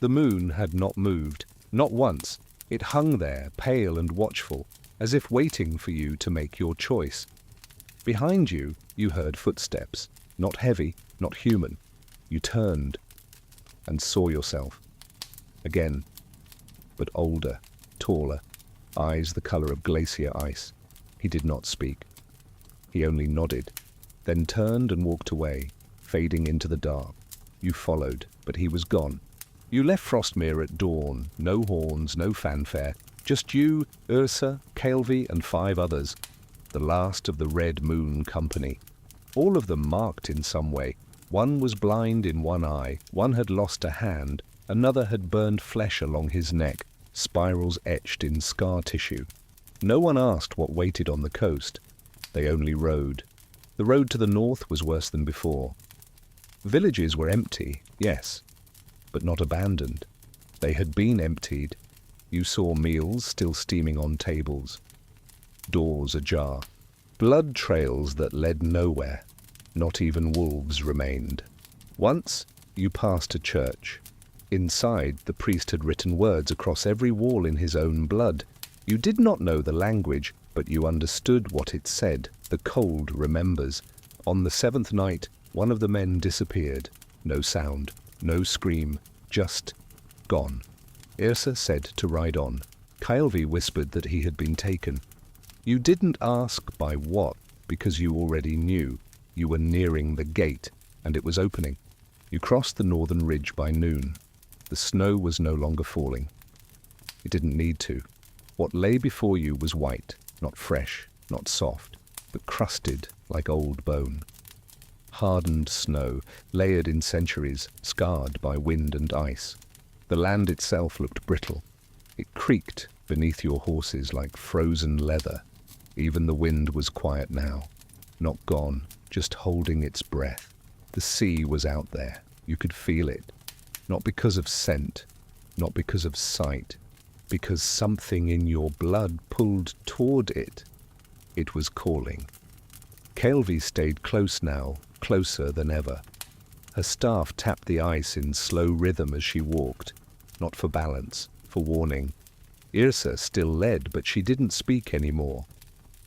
The moon had not moved, not once. It hung there, pale and watchful, as if waiting for you to make your choice. Behind you, you heard footsteps, not heavy, not human. You turned and saw yourself. Again, but older, taller, eyes the color of glacier ice. He did not speak. He only nodded, then turned and walked away, fading into the dark. You followed, but he was gone. You left Frostmere at dawn, no horns, no fanfare, just you, Ursa, Caelvy, and 5 others, the last of the Red Moon Company. All of them marked in some way. One was blind in one eye, one had lost a hand, another had burned flesh along his neck, spirals etched in scar tissue. No one asked what waited on the coast. They only rode. The road to the north was worse than before. Villages were empty, yes, but not abandoned. They had been emptied. You saw meals still steaming on tables. Doors ajar. Blood trails that led nowhere. Not even wolves remained. Once, you passed a church. Inside, the priest had written words across every wall in his own blood. You did not know the language, but you understood what it said. The cold remembers. On the 7th night, one of the men disappeared. No sound, no scream, just gone. Irsa said to ride on. Caelvy whispered that he had been taken. You didn't ask by what, because you already knew. You were nearing the gate, and it was opening. You crossed the northern ridge by noon. The snow was no longer falling. It didn't need to. What lay before you was white, not fresh, not soft, but crusted like old bone. Hardened snow, layered in centuries, scarred by wind and ice. The land itself looked brittle. It creaked beneath your horses like frozen leather. Even the wind was quiet now, not gone, just holding its breath. The sea was out there. You could feel it. Not because of scent, not because of sight, because something in your blood pulled toward it. It was calling. Caelvy stayed close now, closer than ever. Her staff tapped the ice in slow rhythm as she walked. not for balance, for warning. Yrsa still led, but she didn't speak anymore.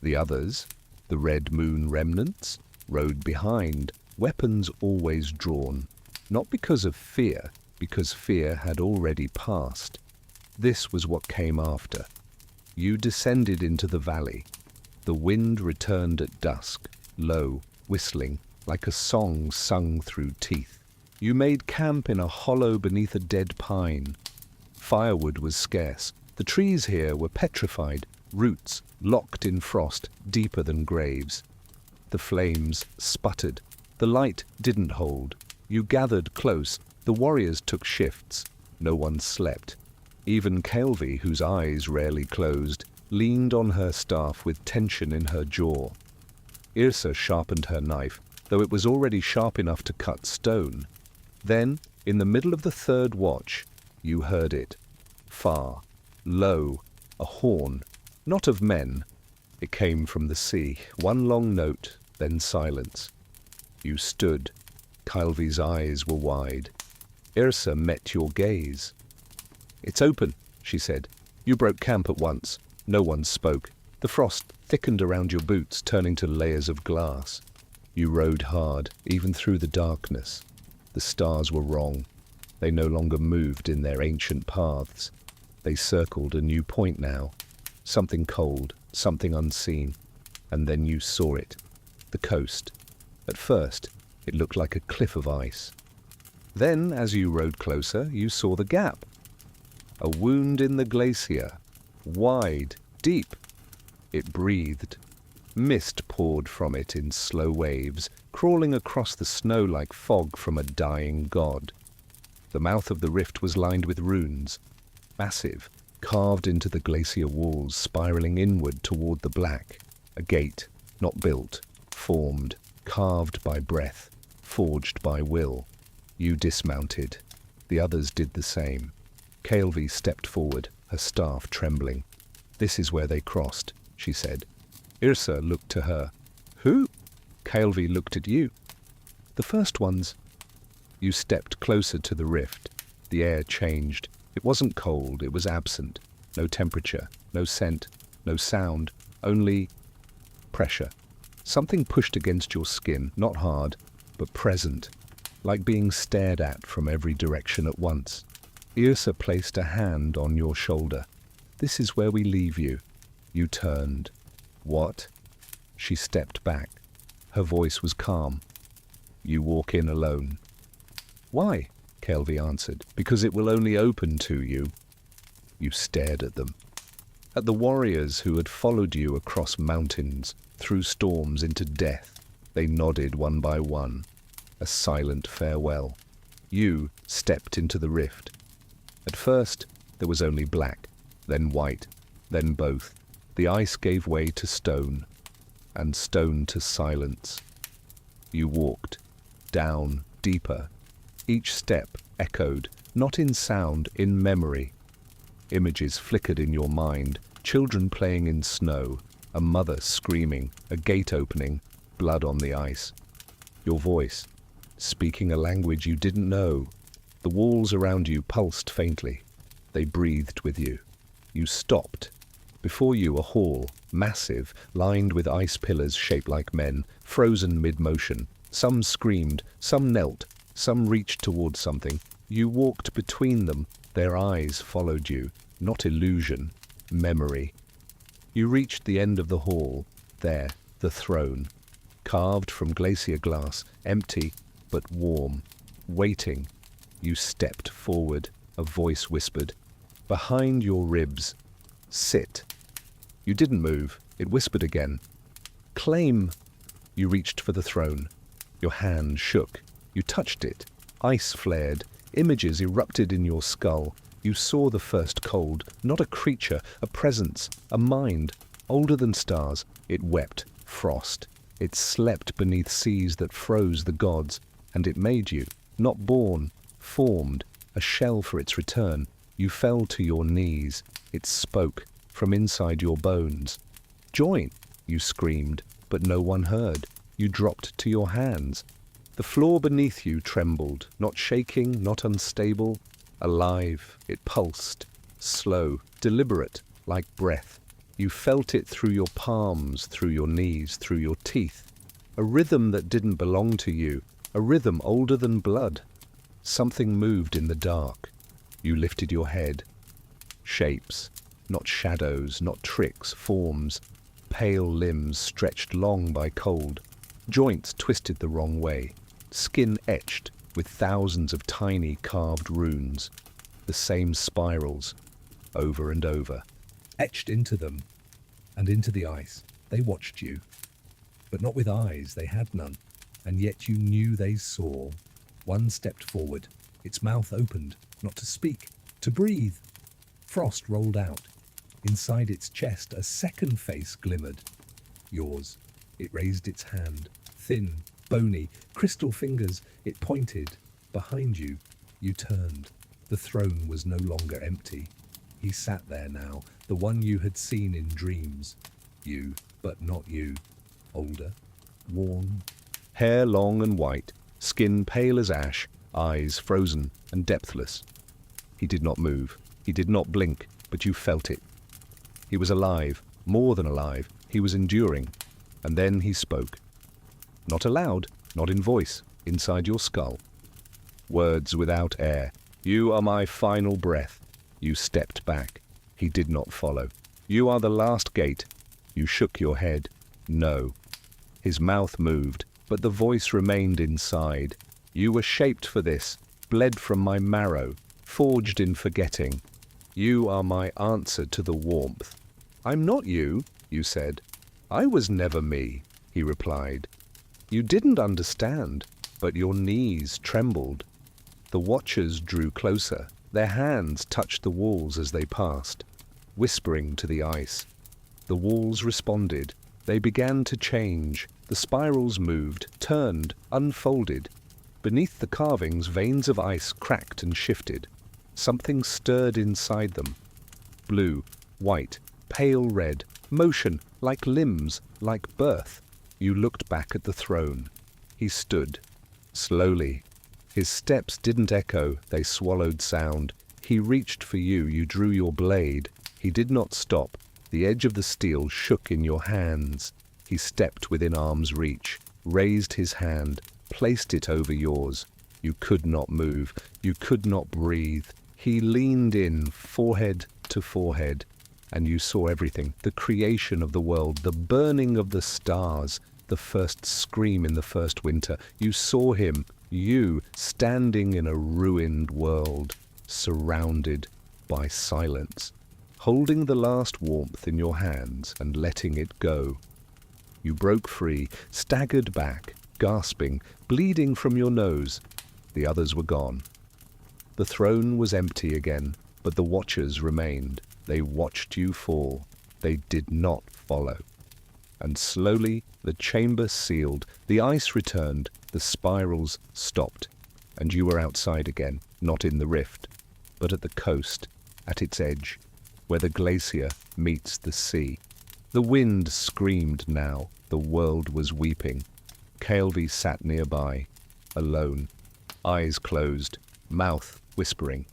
The others, the Red Moon remnants, rode behind, weapons always drawn, not because of fear, because fear had already passed. This was what came after. You descended into the valley. The wind returned at dusk, low, whistling, like a song sung through teeth. You made camp in a hollow beneath a dead pine. Firewood was scarce. The trees here were petrified, roots locked in frost deeper than graves. The flames sputtered. The light didn't hold. You gathered close. The warriors took shifts. No one slept. Even Kaelvi, whose eyes rarely closed, leaned on her staff with tension in her jaw. Yrsa sharpened her knife, though it was already sharp enough to cut stone. Then, in the middle of the third watch, you heard it. Far, low, a horn, not of men. It came from the sea, one long note, then silence. You stood. Kaelvi's eyes were wide. Yrsa met your gaze. "It's open," she said. "You broke camp at once. No one spoke. The frost thickened around your boots, turning to layers of glass. You rode hard, even through the darkness. The stars were wrong. They no longer moved in their ancient paths. They circled a new point now. Something cold, something unseen. And then you saw it. The coast. At first, it looked like a cliff of ice. Then, as you rode closer, you saw the gap. A wound in the glacier. Wide, deep. It breathed. Mist poured from it in slow waves, crawling across the snow like fog from a dying god. The mouth of the rift was lined with runes, massive, carved into the glacier walls, spiraling inward toward the black. A gate, not built, formed, carved by breath, forged by will. You dismounted. The others did the same. Kaelvi stepped forward, her staff trembling. "This is where they crossed," she said. Yrsa looked to her. "Who?" Kaelvi looked at you. "The first ones." You stepped closer to the rift. The air changed. It wasn't cold, it was absent. No temperature, no scent, no sound, only pressure. Something pushed against your skin, not hard, but present, like being stared at from every direction at once. Yrsa placed a hand on your shoulder. "This is where we leave you." You turned. "What?" She stepped back. Her voice was calm. "You walk in alone." "Why?" Kaelvi answered. "Because it will only open to you." You stared at them. At the warriors who had followed you across mountains, through storms into death. They nodded one by one. A silent farewell. You stepped into the rift. At first, there was only black, then white, then both. The ice gave way to stone, and stone to silence. You walked, down, deeper. Each step echoed, not in sound, in memory. Images flickered in your mind, children playing in snow, a mother screaming, a gate opening, blood on the ice. Your voice, speaking a language you didn't know. The walls around you pulsed faintly. They breathed with you. You stopped. Before you a hall, massive, lined with ice pillars shaped like men, frozen mid-motion. Some screamed, some knelt, some reached toward something. You walked between them. Their eyes followed you. Not illusion, memory. You reached the end of the hall. There, the throne. Carved from glacier glass, empty, but warm. Waiting. You stepped forward. A voice whispered. Behind your ribs. Sit. You didn't move. It whispered again. Claim. You reached for the throne. Your hand shook. You touched it. Ice flared. Images erupted in your skull. You saw the first cold. Not a creature, a presence, a mind. Older than stars. It wept. Frost. It slept beneath seas that froze the gods. And it made you. Not born. Formed. A shell for its return. You fell to your knees. It spoke from inside your bones. Join, you screamed, but no one heard. You dropped to your hands. The floor beneath you trembled, not shaking, not unstable, Alive, it pulsed, slow, deliberate, like breath. You felt it through your palms, through your knees, through your teeth. A rhythm that didn't belong to you, a rhythm older than blood. Something moved in the dark. You lifted your head. Shapes, not shadows, not tricks, forms. Pale limbs stretched long by cold. Joints twisted the wrong way. Skin etched with thousands of tiny carved runes. The same spirals, over and over. Etched into them and into the ice, they watched you. But not with eyes, they had none. And yet you knew they saw. One stepped forward, its mouth opened, not to speak, to breathe. Frost rolled out. Inside its chest, a second face glimmered. Yours. It raised its hand. Thin, bony, crystal fingers. It pointed. Behind you, you turned. The throne was no longer empty. He sat there now, the one you had seen in dreams. You, but not you. Older, worn. Hair long and white, skin pale as ash, eyes frozen and depthless. He did not move. He did not blink, but you felt it. He was alive, more than alive. He was enduring. And then he spoke. Not aloud, not in voice, inside your skull. Words without air. You are my final breath. You stepped back. He did not follow. You are the last gate. You shook your head. No. His mouth moved, but the voice remained inside. You were shaped for this, bled from my marrow, forged in forgetting. You are my answer to the warmth. I'm not you, you said. I was never me, he replied. You didn't understand, but your knees trembled. The watchers drew closer. Their hands touched the walls as they passed, whispering to the ice. The walls responded. They began to change. The spirals moved, turned, unfolded. Beneath the carvings, veins of ice cracked and shifted. Something stirred inside them. Blue, white, pale red, motion, like limbs, like birth. You looked back at the throne. He stood, slowly. His steps didn't echo, they swallowed sound. He reached for you, you drew your blade. He did not stop. The edge of the steel shook in your hands. He stepped within arm's reach, raised his hand, placed it over yours. You could not move. You could not breathe. He leaned in, forehead to forehead, and you saw everything. The creation of the world, the burning of the stars, the first scream in the first winter. You saw him, you, standing in a ruined world, surrounded by silence, holding the last warmth in your hands and letting it go. You broke free, staggered back, gasping, bleeding from your nose. The others were gone. The throne was empty again, but the watchers remained. They watched you fall. They did not follow. And slowly the chamber sealed, the ice returned, the spirals stopped, and you were outside again, not in the rift, but at the coast, at its edge, where the glacier meets the sea. The wind screamed now, the world was weeping. Kaelvi sat nearby, alone, eyes closed, mouth whispering.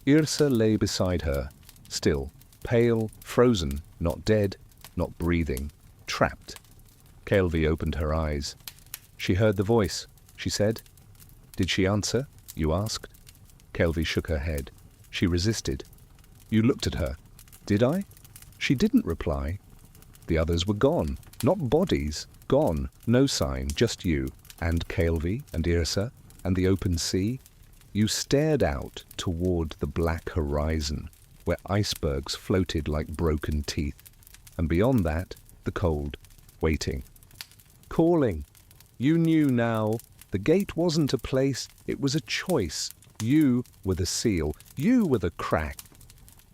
Yrsa lay beside her, still, pale, frozen, not dead, not breathing, trapped. Kaelvi opened her eyes. She heard the voice, she said. Did she answer? You asked. Kaelvi shook her head. She resisted. You looked at her. Did I? She didn't reply. The others were gone, not bodies, gone, no sign, just you, and Kaelvi and Yrsa, and the open sea. You stared out toward the black horizon, where icebergs floated like broken teeth, and beyond that, the cold, waiting, calling. You knew now. The gate wasn't a place, it was a choice. You were the seal, you were the crack.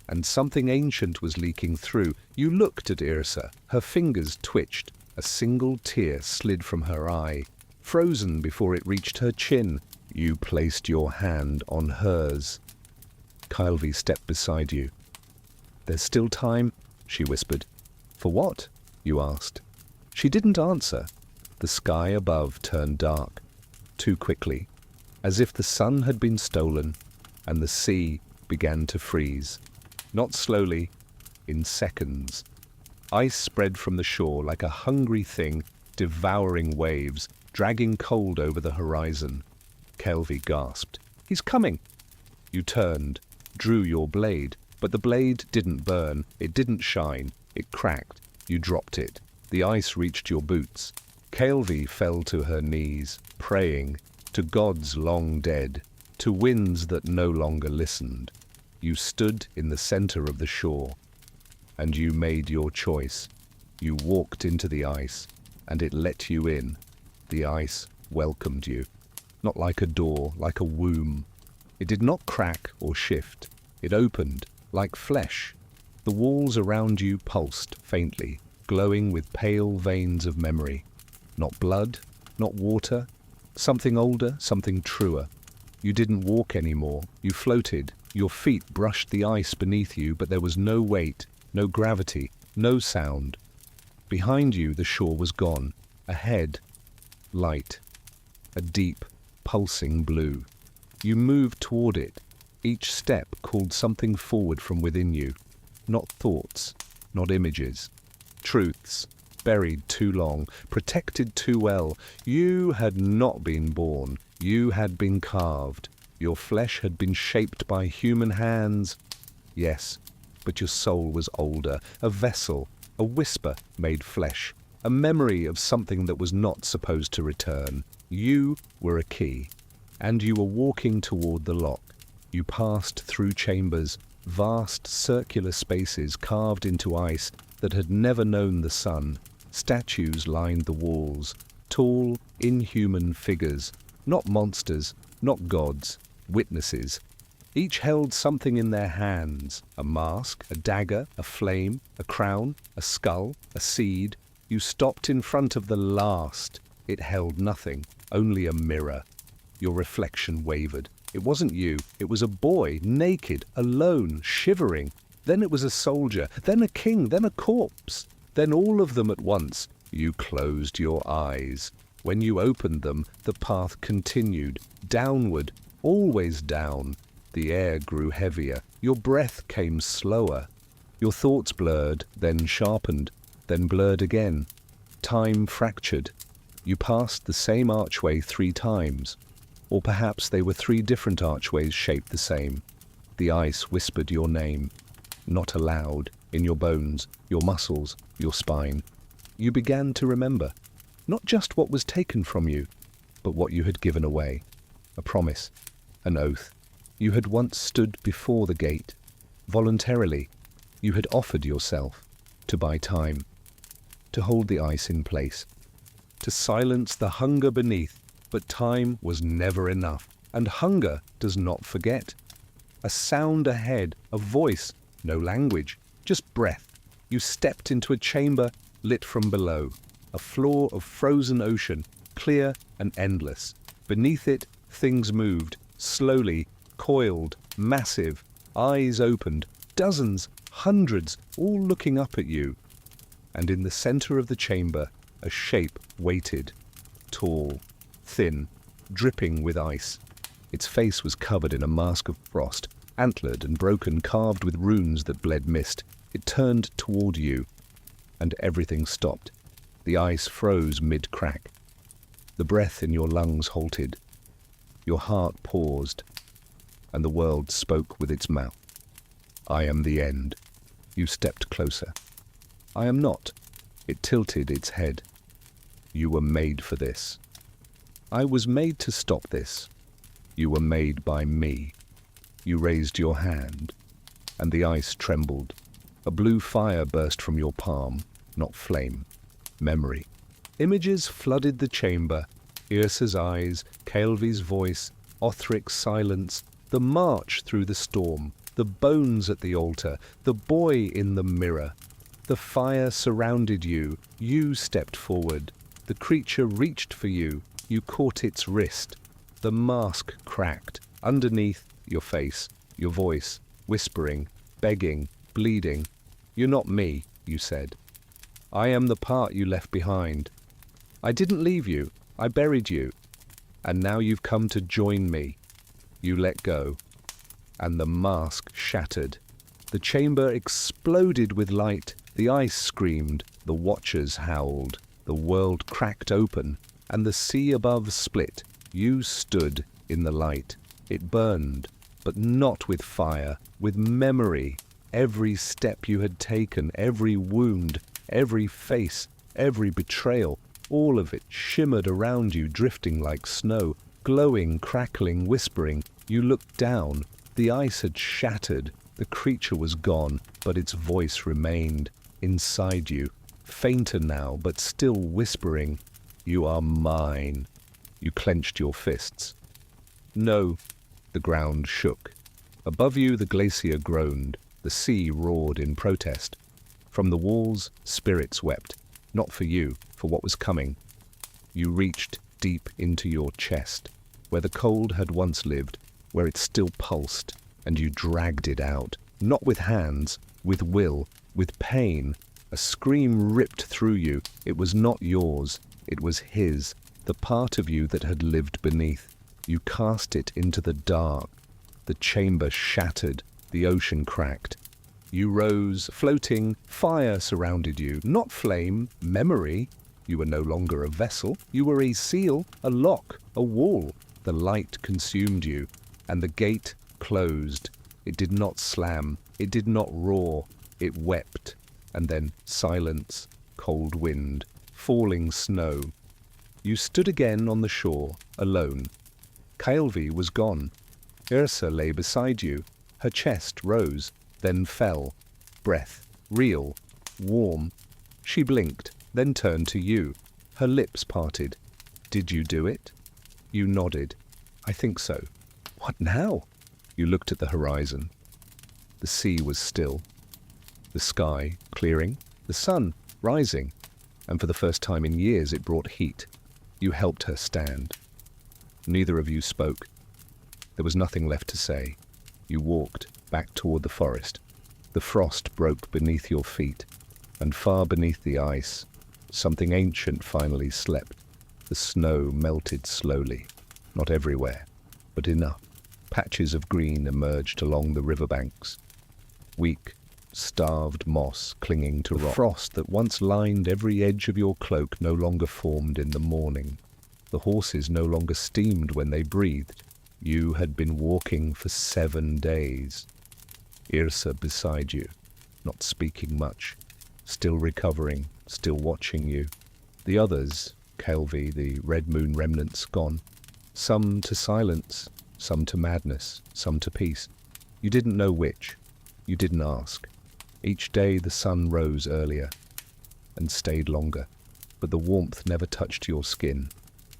And something ancient was leaking through. You looked at Yrsa. Her fingers twitched. A single tear slid from her eye, frozen before it reached her chin. You placed your hand on hers. Kaelvi stepped beside you. There's still time, she whispered. For what? You asked. She didn't answer. The sky above turned dark, too quickly, as if the sun had been stolen. and the sea began to freeze. Not slowly, in seconds. Ice spread from the shore like a hungry thing, devouring waves, dragging cold over the horizon. Kelvy gasped. "He's coming!" You turned, drew your blade, but the blade didn't burn, it didn't shine, it cracked. You dropped it. The ice reached your boots. Kelvy fell to her knees, praying to gods long dead, to winds that no longer listened. You stood in the center of the shore, and you made your choice. You walked into the ice, and it let you in. The ice welcomed you, not like a door, like a womb. It did not crack or shift. It opened, like flesh. The walls around you pulsed faintly, glowing with pale veins of memory. Not blood, not water, something older, something truer. You didn't walk anymore. You floated. Your feet brushed the ice beneath you, but there was no weight, no gravity, no sound. Behind you, the shore was gone. Ahead, light. A deep, pulsing blue. You moved toward it. Each step called something forward from within you. Not thoughts, not images. Truths, buried too long, protected too well. You had not been born. You had been carved. Your flesh had been shaped by human hands. Yes, but your soul was older, a vessel, a whisper made flesh, a memory of something that was not supposed to return. You were a key, and you were walking toward the lock. You passed through chambers, vast circular spaces carved into ice that had never known the sun. Statues lined the walls, tall, inhuman figures, not monsters, not gods, witnesses. Each held something in their hands, a mask, a dagger, a flame, a crown, a skull, a seed. You stopped in front of the last. It held nothing, only a mirror. Your reflection wavered. It wasn't you. It was a boy, naked, alone, shivering. Then it was a soldier, then a king, then a corpse. Then all of them at once. You closed your eyes. When you opened them, the path continued, downward, always down. The air grew heavier. Your breath came slower. Your thoughts blurred, then sharpened, then blurred again. Time fractured. You passed the same archway 3 times. Or perhaps they were 3 different archways shaped the same. The ice whispered your name, not aloud, in your bones, your muscles, your spine. You began to remember, not just what was taken from you, but what you had given away. A promise, an oath. You had once stood before the gate. Voluntarily, you had offered yourself to buy time, to hold the ice in place, to silence the hunger beneath. But time was never enough, and hunger does not forget. A sound ahead, a voice, no language, just breath. You stepped into a chamber lit from below, a floor of frozen ocean, clear and endless. Beneath it, things moved, slowly, coiled, massive, eyes opened, dozens, hundreds, all looking up at you. And in the center of the chamber, a shape waited, tall, thin, dripping with ice. Its face was covered in a mask of frost, antlered and broken, carved with runes that bled mist. It turned toward you, and everything stopped. The ice froze mid-crack. The breath in your lungs halted. Your heart paused, and the world spoke with its mouth. I am the end. You stepped closer. I am not. It tilted its head. You were made for this. I was made to stop this. You were made by me. You raised your hand, and the ice trembled. A blue fire burst from your palm, not flame, memory. Images flooded the chamber. Yrsa's eyes, Kelvy's voice, Othric's silence, the march through the storm, the bones at the altar, the boy in the mirror. The fire surrounded you. You stepped forward. The creature reached for you. You caught its wrist. The mask cracked. Underneath, your face, your voice, whispering, begging, bleeding. You're not me, you said. I am the part you left behind. I didn't leave you. I buried you. And now you've come to join me. You let go. and the mask shattered. The chamber exploded with light, the ice screamed, the watchers howled, the world cracked open, and the sea above split. You stood in the light. It burned, but not with fire, with memory. Every step you had taken, every wound, every face, every betrayal, all of it shimmered around you, drifting like snow, glowing, crackling, whispering. You looked down. The ice had shattered. The creature was gone, but its voice remained inside you, fainter now, but still whispering, "You are mine." You clenched your fists. No, the ground shook. Above you, the glacier groaned. The sea roared in protest. From the walls, spirits wept, not for you, for what was coming. You reached deep into your chest, where the cold had once lived, where it still pulsed, and you dragged it out, not with hands, with will, with pain. A scream ripped through you. It was not yours, it was his, the part of you that had lived beneath. You cast it into the dark. The chamber shattered, the ocean cracked. You rose, floating, fire surrounded you, not flame, memory. You were no longer a vessel, you were a seal, a lock, a wall. The light consumed you, and the gate closed. It did not slam, it did not roar, it wept. And then silence, cold wind, falling snow. You stood again on the shore, alone. Kaelvi was gone. Yrsa lay beside you. Her chest rose, then fell. Breath, real, warm. She blinked, then turned to you. Her lips parted. "Did you do it?" You nodded. "I think so." "What now?" You looked at the horizon. The sea was still. The sky clearing, the sun rising, and for the first time in years it brought heat. You helped her stand. Neither of you spoke. There was nothing left to say. You walked back toward the forest. The frost broke beneath your feet, and far beneath the ice, something ancient finally slept. The snow melted slowly, not everywhere, but enough. Patches of green emerged along the riverbanks. Weak, starved moss clinging to rock. The frost that once lined every edge of your cloak no longer formed in the morning. The horses no longer steamed when they breathed. You had been walking for 7 days. Yrsa beside you, not speaking much, still recovering, still watching you. The others, Kaelvi, the red moon remnants, gone. Some to silence, some to madness, some to peace. You didn't know which. You didn't ask. Each day the sun rose earlier and stayed longer, but the warmth never touched your skin.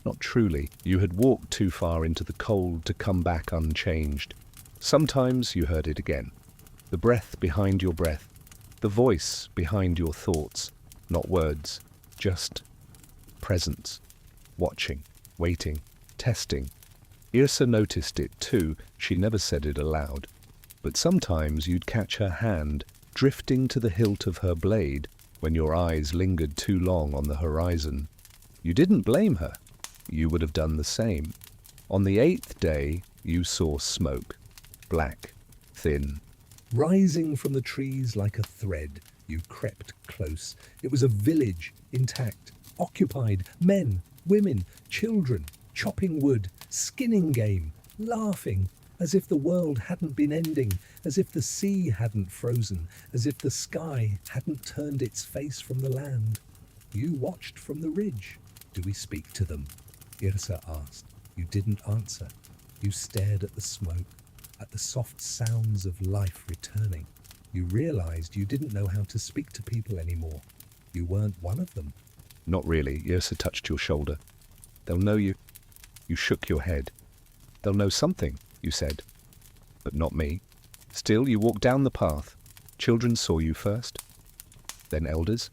Not truly. You had walked too far into the cold to come back unchanged. Sometimes you heard it again. The breath behind your breath. The voice behind your thoughts. Not words, just presence. Watching, waiting, testing. Yrsa noticed it too. She never said it aloud. But sometimes you'd catch her hand drifting to the hilt of her blade when your eyes lingered too long on the horizon. You didn't blame her. You would have done the same. On the 8th day, you saw smoke. Black, thin. Rising from the trees like a thread, you crept close. It was a village, intact, occupied, men, women, children, chopping wood, skinning game, laughing, as if the world hadn't been ending, as if the sea hadn't frozen, as if the sky hadn't turned its face from the land. You watched from the ridge. "Do we speak to them?" Yrsa asked. You didn't answer. You stared at the smoke, at the soft sounds of life returning. You realized you didn't know how to speak to people anymore. You weren't one of them. Not really. Yrsa touched your shoulder. "They'll know you." You shook your head. "They'll know something," you said, "but not me." Still, you walked down the path. Children saw you first, then elders,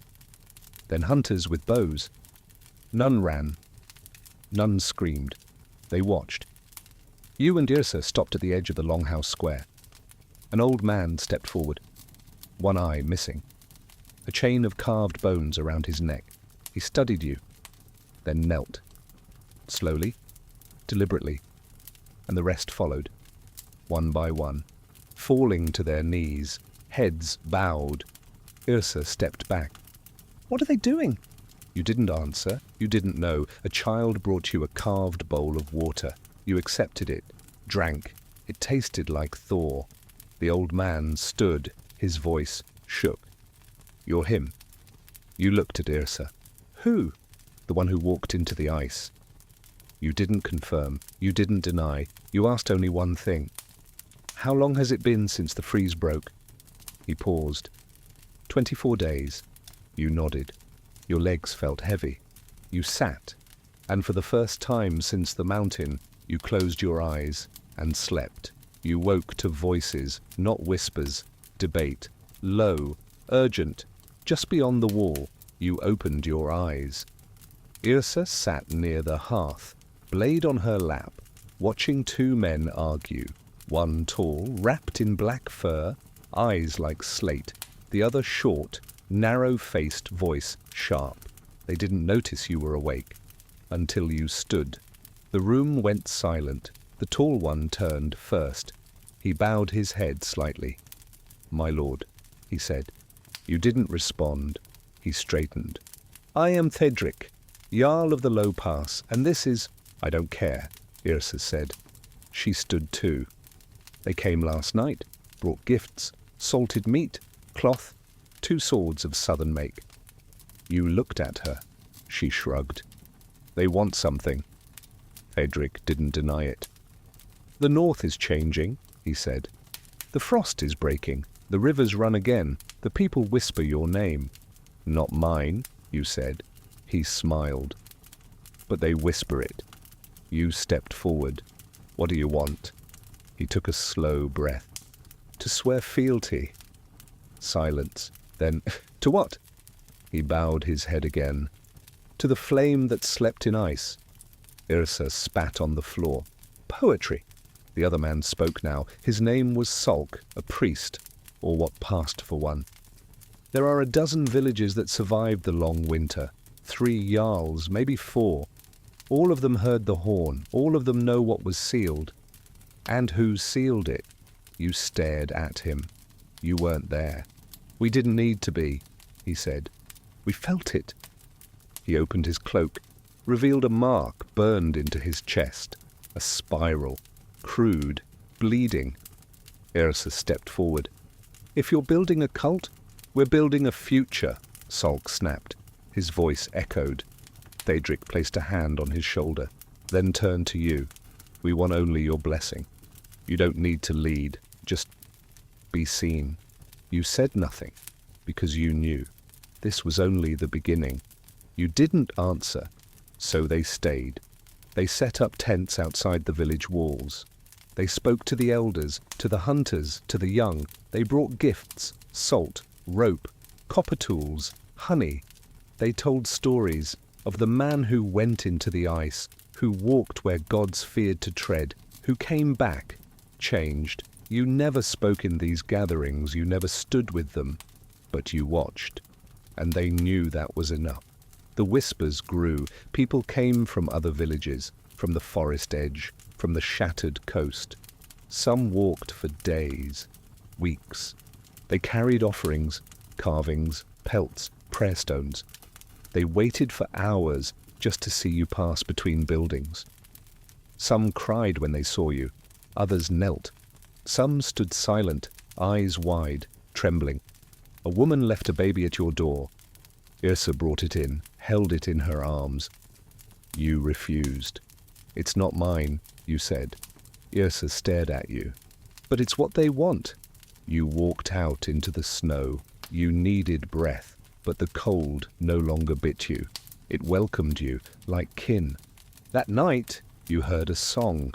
then hunters with bows. None ran. None screamed. They watched. You and Yrsa stopped at the edge of the longhouse square. An old man stepped forward, one eye missing, a chain of carved bones around his neck. He studied you, then knelt, slowly, deliberately, and the rest followed, one by one. falling to their knees, heads bowed. Yrsa stepped back. "What are they doing?" You didn't answer. You didn't know. A child brought you a carved bowl of water. You accepted it, drank. It tasted like thaw. The old man stood. His voice shook. "You're him." You looked at Yrsa. "Who?" "The one who walked into the ice." You didn't confirm. You didn't deny. You asked only one thing. "How long has it been since the freeze broke?" He paused. 24 days. You nodded. Your legs felt heavy. You sat, and for the first time since the mountain, you closed your eyes and slept. You woke to voices, not whispers, debate, low, urgent. Just beyond the wall, you opened your eyes. Yrsa sat near the hearth, blade on her lap, watching two men argue. One tall, wrapped in black fur, eyes like slate. The other short, narrow-faced, voice sharp. They didn't notice you were awake until you stood. The room went silent. The tall one turned first. He bowed his head slightly. "My lord," he said. You didn't respond. He straightened. "I am Thedric, Jarl of the Low Pass, and this is—" "I don't care," Yrsa said. She stood too. "They came last night, brought gifts, salted meat, cloth, 2 swords of southern make." You looked at her. She shrugged. "They want something." Thedric didn't deny it. "The north is changing," he said. "The frost is breaking. The rivers run again. The people whisper your name." "Not mine," you said. He smiled. "But they whisper it." You stepped forward. "What do you want?" He took a slow breath. "To swear fealty." Silence. Then, "To what?" He bowed his head again. "To the flame that slept in ice." Yrsa spat on the floor. "Poetry." The other man spoke now. His name was Sulk, a priest, or what passed for one. "There are a dozen villages that survived the long winter. 3 jarls, maybe 4. All of them heard the horn. All of them know what was sealed. And who sealed it?" You stared at him. You weren't there. "We didn't need to be," he said. "We felt it." He opened his cloak, revealed a mark burned into his chest, a spiral, crude, bleeding. Yrsa stepped forward. "If you're building a cult, we're building a future," Sulk snapped. His voice echoed. Thedric placed a hand on his shoulder, then turned to you. "We want only your blessing. You don't need to lead, just be seen." You said nothing, because you knew. This was only the beginning. You didn't answer, so they stayed. They set up tents outside the village walls. They spoke to the elders, to the hunters, to the young. They brought gifts, salt, rope, copper tools, honey. They told stories of the man who went into the ice, who walked where gods feared to tread, who came back, changed. You never spoke in these gatherings, you never stood with them, but you watched. And they knew that was enough. The whispers grew. People came from other villages, from the forest edge, from the shattered coast. Some walked for days, weeks. They carried offerings, carvings, pelts, prayer stones. They waited for hours just to see you pass between buildings. Some cried when they saw you. Others knelt. Some stood silent, eyes wide, trembling. A woman left a baby at your door. Yrsa brought it in, held it in her arms. You refused. "It's not mine," you said. Yrsa stared at you. "But it's what they want." You walked out into the snow. You needed breath, but the cold no longer bit you. It welcomed you, like kin. That night, you heard a song,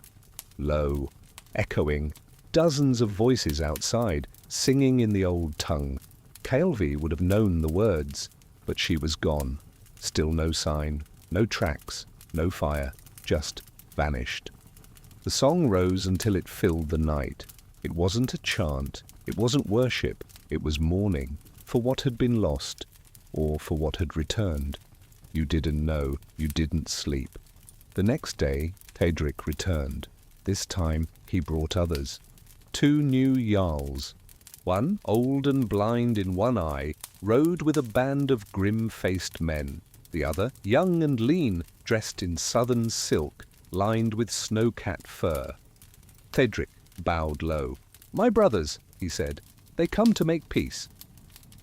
low, echoing, dozens of voices outside, singing in the old tongue. Kaelvi would have known the words, but she was gone. Still no sign, no tracks, no fire, just vanished. The song rose until it filled the night. It wasn't a chant, it wasn't worship, it was mourning for what had been lost, or for what had returned. You didn't know, you didn't sleep. The next day, Thedric returned. This time, he brought others. 2 new jarls. One, old and blind in one eye, rode with a band of grim-faced men. The other, young and lean, dressed in southern silk, lined with snow-cat fur. Thedric bowed low. "My brothers," he said, "they come to make peace."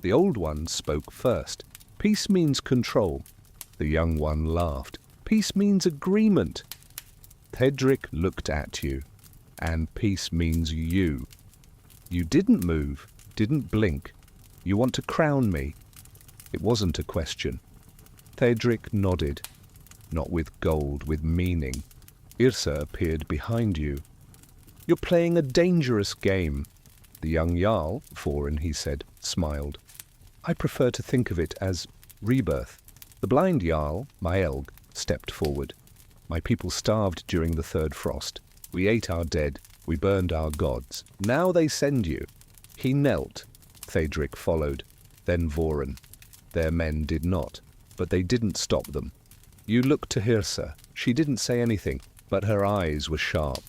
The old one spoke first. "Peace means control." The young one laughed. "Peace means agreement." Thedric looked at you, and peace means you. You didn't move, didn't blink. You want to crown me. It wasn't a question. Thedric nodded. Not with gold, with meaning. Yrsa appeared behind you. "You're playing a dangerous game." The young Jarl, foreign, he said, smiled. "I prefer to think of it as rebirth." The blind Jarl, Maelg, stepped forward. "My people starved during the third frost. We ate our dead. We burned our gods. Now they send you." He knelt. Thedric followed. Then Vorin. Their men did not, but they didn't stop them. You looked to Yrsa. She didn't say anything, but her eyes were sharp,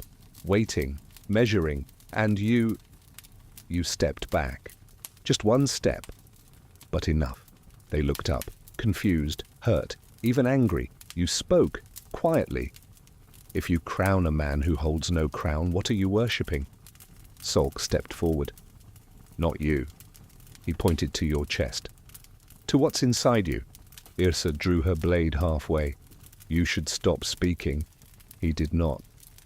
waiting, measuring, and you stepped back. Just one step, but enough. They looked up, confused, hurt, even angry. You spoke, quietly. "If you crown a man who holds no crown, what are you worshipping?" Solk stepped forward. "Not you." He pointed to your chest. "To what's inside you." Yrsa drew her blade halfway. "You should stop speaking." He did not.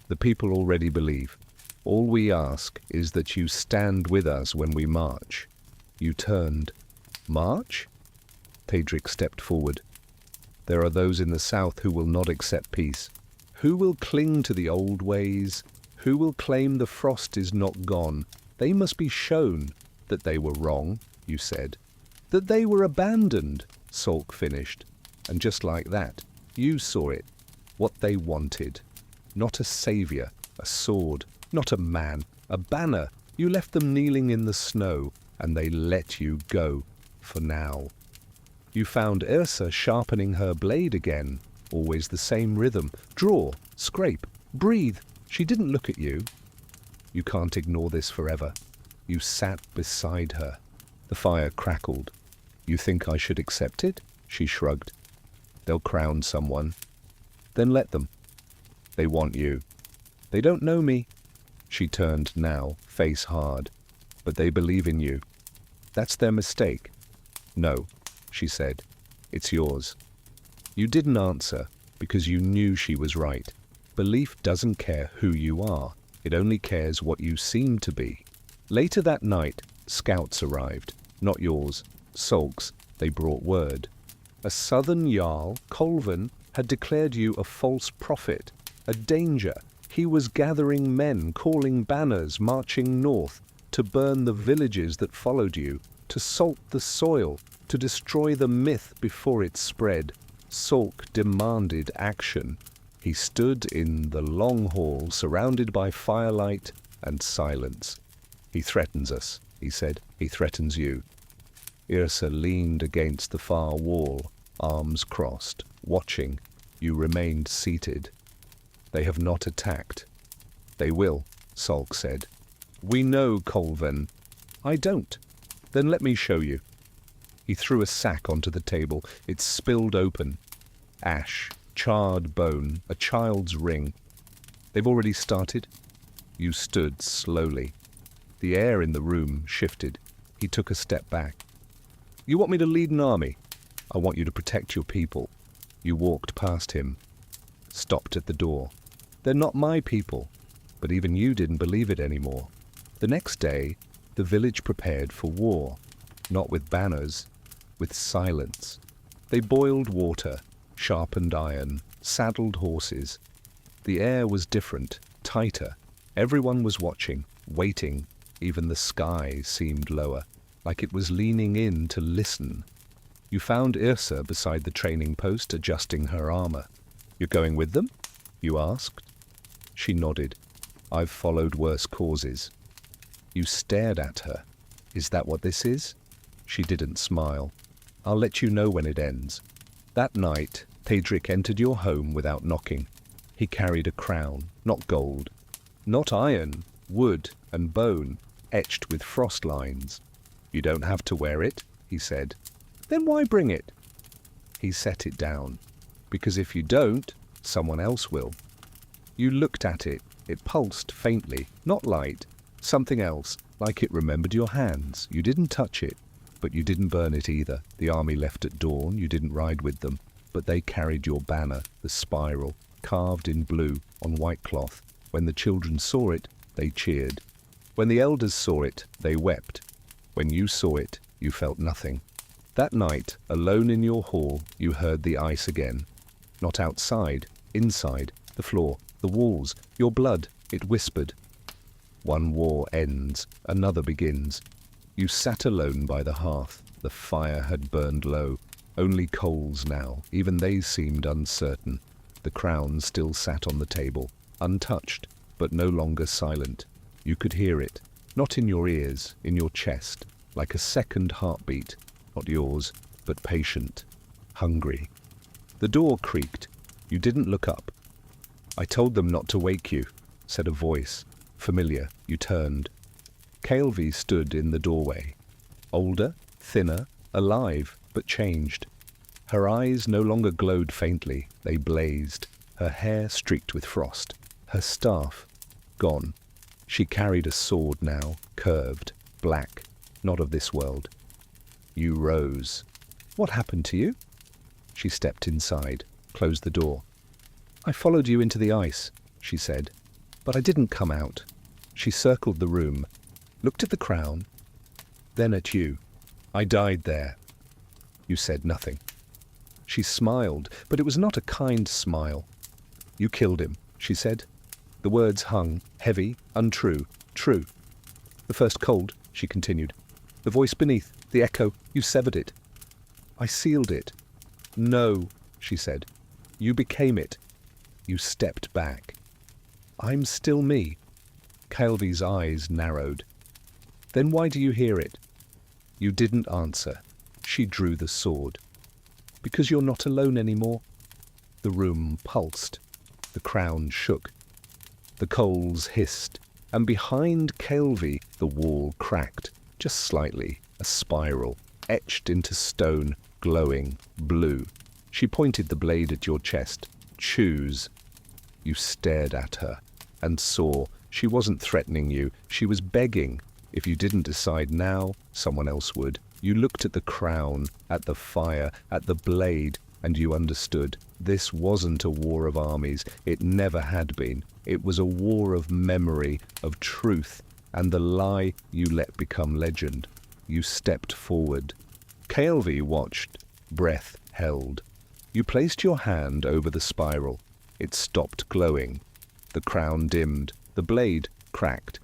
"The people already believe. All we ask is that you stand with us when we march." You turned. "March?" Thedric stepped forward. "There are those in the south who will not accept peace. Who will cling to the old ways? Who will claim the frost is not gone? They must be shown that they were wrong," you said. "That they were abandoned," Solk finished. And just like that, you saw it. What they wanted. Not a savior, a sword, not a man, a banner. You left them kneeling in the snow, and they let you go, for now. You found Yrsa sharpening her blade again, always the same rhythm. Draw, scrape, breathe. She didn't look at you. You can't ignore this forever. You sat beside her. The fire crackled. "You think I should accept it?" She shrugged. "They'll crown someone." "Then let them. They want you. They don't know me." She turned now, face hard. "But they believe in you. That's their mistake." "No," she said. "It's yours." You didn't answer because you knew she was right. Belief doesn't care who you are. It only cares what you seem to be. Later that night, scouts arrived. Not yours, Solk's. They brought word. A southern Jarl, Colvin, had declared you a false prophet, a danger. He was gathering men, calling banners, marching north, to burn the villages that followed you, to salt the soil, to destroy the myth before it spread. Solk demanded action. He stood in the long hall, surrounded by firelight and silence. "He threatens us," he said. "He threatens you." Yrsa leaned against the far wall, arms crossed, watching. You remained seated. "They have not attacked." "They will," Solk said. "We know, Colvin." "I don't." "Then let me show you." He threw a sack onto the table. It spilled open. Ash, charred bone, a child's ring. "They've already started?" You stood slowly. The air in the room shifted. He took a step back. "You want me to lead an army?" "I want you to protect your people." You walked past him, stopped at the door. "They're not my people." But even you didn't believe it anymore. The next day, the village prepared for war. Not with banners, with silence. They boiled water, sharpened iron, saddled horses. The air was different, tighter. Everyone was watching, waiting. Even the sky seemed lower, like it was leaning in to listen. You found Yrsa beside the training post, adjusting her armor. "You're going with them?" you asked. She nodded. "I've followed worse causes." You stared at her. "Is that what this is?" She didn't smile. "I'll let you know when it ends." That night, Thedric entered your home without knocking. He carried a crown, not gold, not iron, wood and bone, etched with frost lines. "You don't have to wear it," he said. "Then why bring it?" He set it down. "Because if you don't, someone else will." You looked at it. It pulsed faintly, not light, something else, like it remembered your hands. You didn't touch it, but you didn't burn it either. The army left at dawn. You didn't ride with them, but they carried your banner, the spiral, carved in blue on white cloth. When the children saw it, they cheered. When the elders saw it, they wept. When you saw it, you felt nothing. That night, alone in your hall, you heard the ice again. Not outside, inside, the floor, the walls, your blood, it whispered. One war ends, another begins. You sat alone by the hearth. The fire had burned low. Only coals now, even they seemed uncertain. The crown still sat on the table, untouched, but no longer silent. You could hear it, not in your ears, in your chest, like a second heartbeat, not yours, but patient, hungry. The door creaked. You didn't look up. "I told them not to wake you," said a voice, familiar. You turned. Kaelvi stood in the doorway, older, thinner, alive, but changed. Her eyes no longer glowed faintly, they blazed, her hair streaked with frost, her staff gone. She carried a sword now, curved, black, not of this world. You rose. "What happened to you?" She stepped inside, closed the door. "I followed you into the ice," she said, "but I didn't come out." She circled the room, looked at the crown, then at you. "I died there." You said nothing. She smiled, but it was not a kind smile. "You killed him," she said. The words hung, heavy, untrue, true. "The first cold," she continued. The voice beneath, the echo, "You severed it." "I sealed it." "No," she said. "You became it." You stepped back. "I'm still me." Kaelvi's eyes narrowed. "Then why do you hear it?" You didn't answer. She drew the sword. "Because you're not alone anymore." The room pulsed. The crown shook. The coals hissed, and behind Kaelvi the wall cracked, just slightly, a spiral, etched into stone, glowing, blue. She pointed the blade at your chest. "Choose." You stared at her, and saw she wasn't threatening you, she was begging. If you didn't decide now, someone else would. You looked at the crown, at the fire, at the blade, and you understood. This wasn't a war of armies. It never had been. It was a war of memory, of truth, and the lie you let become legend. You stepped forward. Kaelvi watched, breath held. You placed your hand over the spiral. It stopped glowing. The crown dimmed. The blade cracked.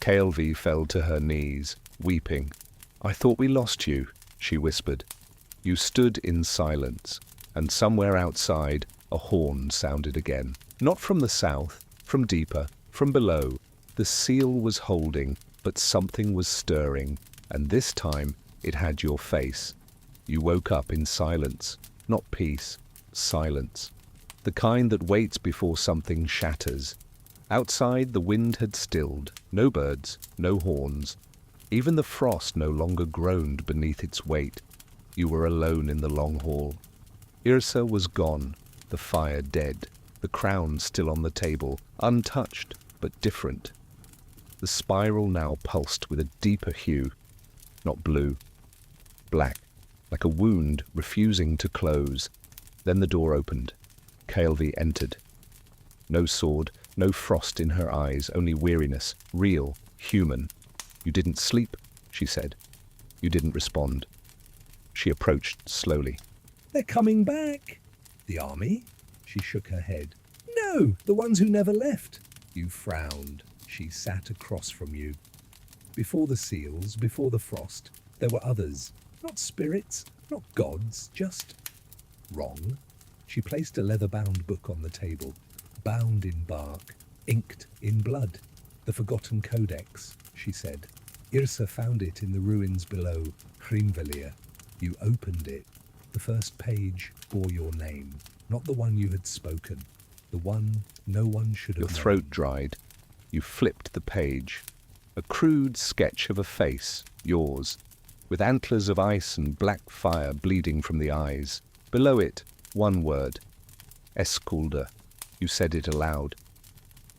Kaelvi fell to her knees, weeping. "I thought we lost you," she whispered. You stood in silence, and somewhere outside a horn sounded again. Not from the south, from deeper, from below. The seal was holding, but something was stirring, and this time it had your face. You woke up in silence, not peace, silence. The kind that waits before something shatters. Outside the wind had stilled, no birds, no horns. Even the frost no longer groaned beneath its weight. You were alone in the long hall. Yrsa was gone, the fire dead, the crown still on the table, untouched but different. The spiral now pulsed with a deeper hue, not blue, black, like a wound refusing to close. Then the door opened. Kaelvi entered. No sword, no frost in her eyes, only weariness, real, human. "You didn't sleep," she said. You didn't respond. She approached slowly. "They're coming back." "The army?" She shook her head. "No, the ones who never left." You frowned. She sat across from you. Before the seals, before the frost, there were others. Not spirits, not gods, just wrong. She placed a leather-bound book on the table, bound in bark, inked in blood. "The Forgotten Codex," she said. "Yrsa found it in the ruins below Hrimvelir. You opened it. The first page bore your name, not the one you had spoken, the one no one should have Your throat known." dried. You flipped the page. A crude sketch of a face, yours, with antlers of ice and black fire bleeding from the eyes. Below it, one word. Eskulda. You said it aloud.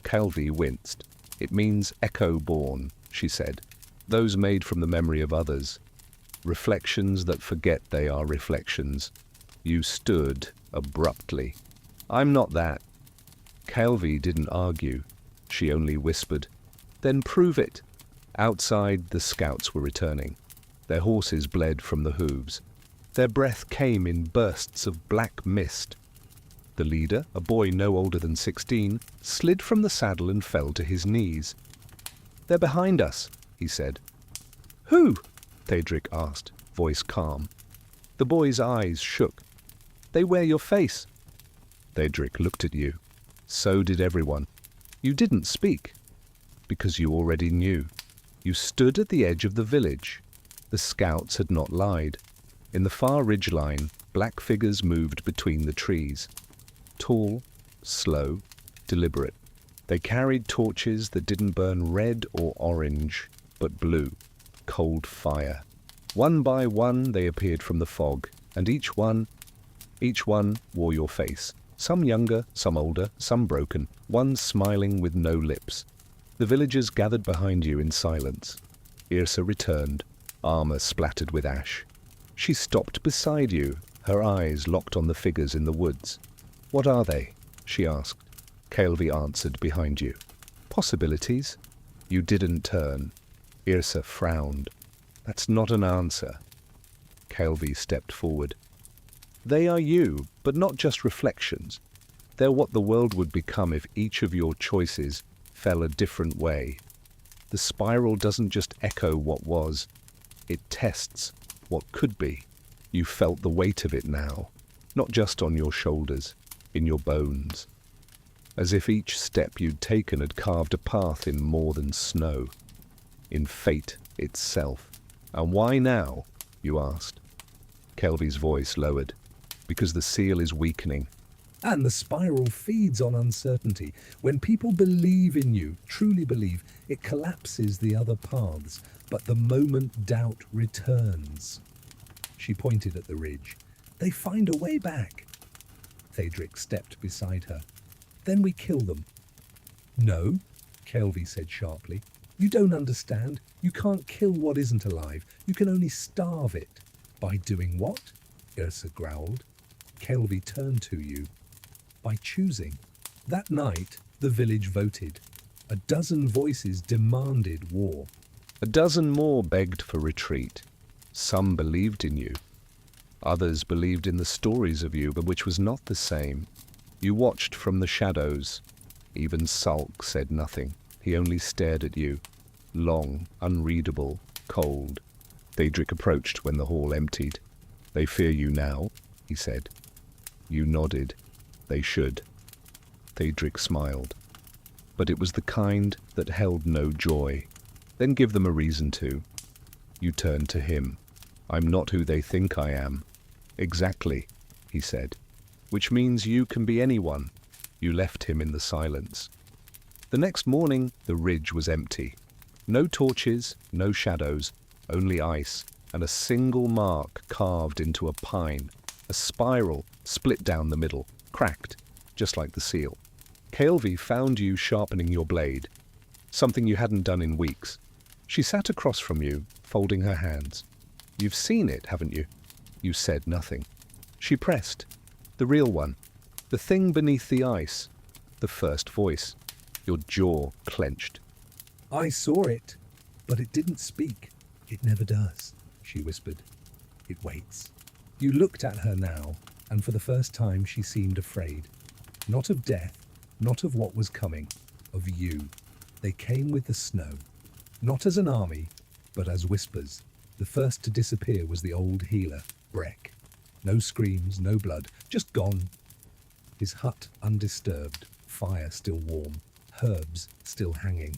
Kelvie winced. It means echo-born, she said. Those made from the memory of others. Reflections that forget they are reflections. You stood abruptly. I'm not that. Kelvie didn't argue. She only whispered. Then prove it. Outside, the scouts were returning. Their horses bled from the hooves. Their breath came in bursts of black mist. The leader, a boy no older than 16, slid from the saddle and fell to his knees. They're behind us, he said. Who? Theodric asked, voice calm. The boy's eyes shook. They wear your face. Theodric looked at you. So did everyone. You didn't speak, because you already knew. You stood at the edge of the village. The scouts had not lied. In the far ridgeline, black figures moved between the trees. Tall, slow, deliberate. They carried torches that didn't burn red or orange, but blue, cold fire. One by one they appeared from the fog, and each one wore your face. Some younger, some older, some broken, one smiling with no lips. The villagers gathered behind you in silence. Yrsa returned, armor splattered with ash. She stopped beside you, her eyes locked on the figures in the woods. What are they? She asked. Kelvie answered behind you. Possibilities. You didn't turn. Yrsa frowned. That's not an answer. Kelvie stepped forward. They are you, but not just reflections. They're what the world would become if each of your choices fell a different way. The spiral doesn't just echo what was, it tests what could be. You felt the weight of it now, not just on your shoulders, in your bones. As if each step you'd taken had carved a path in more than snow, in fate itself. And why now? You asked. Kelvie's voice lowered. Because the seal is weakening. And the spiral feeds on uncertainty. When people believe in you, truly believe, it collapses the other paths. But the moment doubt returns. She pointed at the ridge. They find a way back. Theodric stepped beside her. Then we kill them. No, Kelvie said sharply. You don't understand. You can't kill what isn't alive. You can only starve it. By doing what? Yrsa growled. Kelvie turned to you. By choosing. That night, the village voted. 12 voices demanded war. 12 more begged for retreat. Some believed in you. Others believed in the stories of you, but which was not the same. You watched from the shadows. Even Sulk said nothing. He only stared at you. Long, unreadable, cold. Theodric approached when the hall emptied. They fear you now, he said. You nodded. They should. Theodric smiled. But it was the kind that held no joy. Then give them a reason to. You turned to him. I'm not who they think I am. Exactly, he said. Which means you can be anyone. You left him in the silence. The next morning, the ridge was empty. No torches, no shadows, only ice, and a single mark carved into a pine. A spiral split down the middle, cracked, just like the seal. Kelvie found you sharpening your blade, something you hadn't done in weeks. She sat across from you, folding her hands. You've seen it, haven't you? You said nothing. She pressed. The real one. The thing beneath the ice. The first voice. Your jaw clenched. I saw it, but it didn't speak. It never does, she whispered. It waits. You looked at her now, and for the first time she seemed afraid. Not of death, not of what was coming, of you. They came with the snow. Not as an army, but as whispers. The first to disappear was the old healer, Breck. No screams, no blood, just gone. His hut undisturbed, fire still warm, herbs still hanging.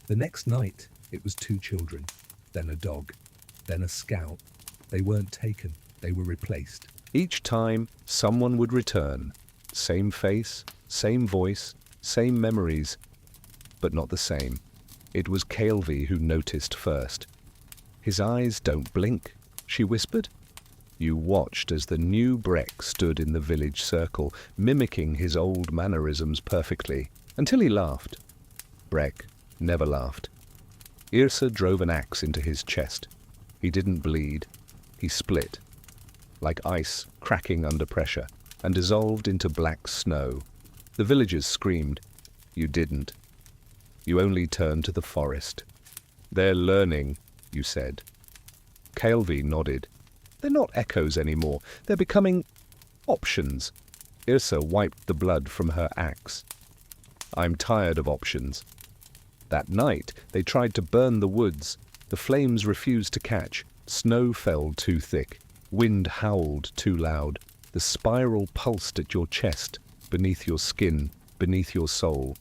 The next night, it was 2 children, then a dog, then a scout. They weren't taken, they were replaced. Each time, someone would return. Same face, same voice, same memories. but not the same. It was Kaelvi who noticed first. "His eyes don't blink," she whispered. You watched as the new Breck stood in the village circle, mimicking his old mannerisms perfectly, until he laughed. Breck never laughed. Yrsa drove an axe into his chest. He didn't bleed. He split, like ice cracking under pressure, and dissolved into black snow. The villagers screamed. You didn't. You only turned to the forest. "They're learning," you said. Kaelvi nodded. "They're not echoes anymore. They're becoming options." Yrsa wiped the blood from her axe. "I'm tired of options." That night, they tried to burn the woods. The flames refused to catch. Snow fell too thick. Wind howled too loud. The spiral pulsed at your chest, beneath your skin, beneath your soul.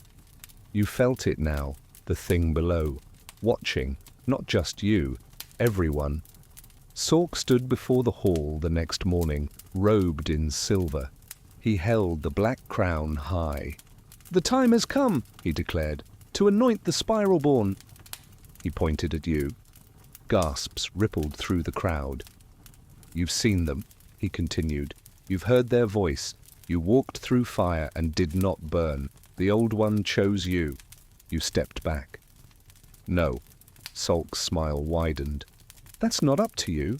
You felt it now, the thing below, watching, not just you, everyone. Sork stood before the hall the next morning, robed in silver. He held the black crown high. "The time has come," he declared, "to anoint the spiral-born." He pointed at you. Gasps rippled through the crowd. "You've seen them," he continued. "You've heard their voice. You walked through fire and did not burn. The Old One chose you. You stepped back." "No." Solk's smile widened. "That's not up to you."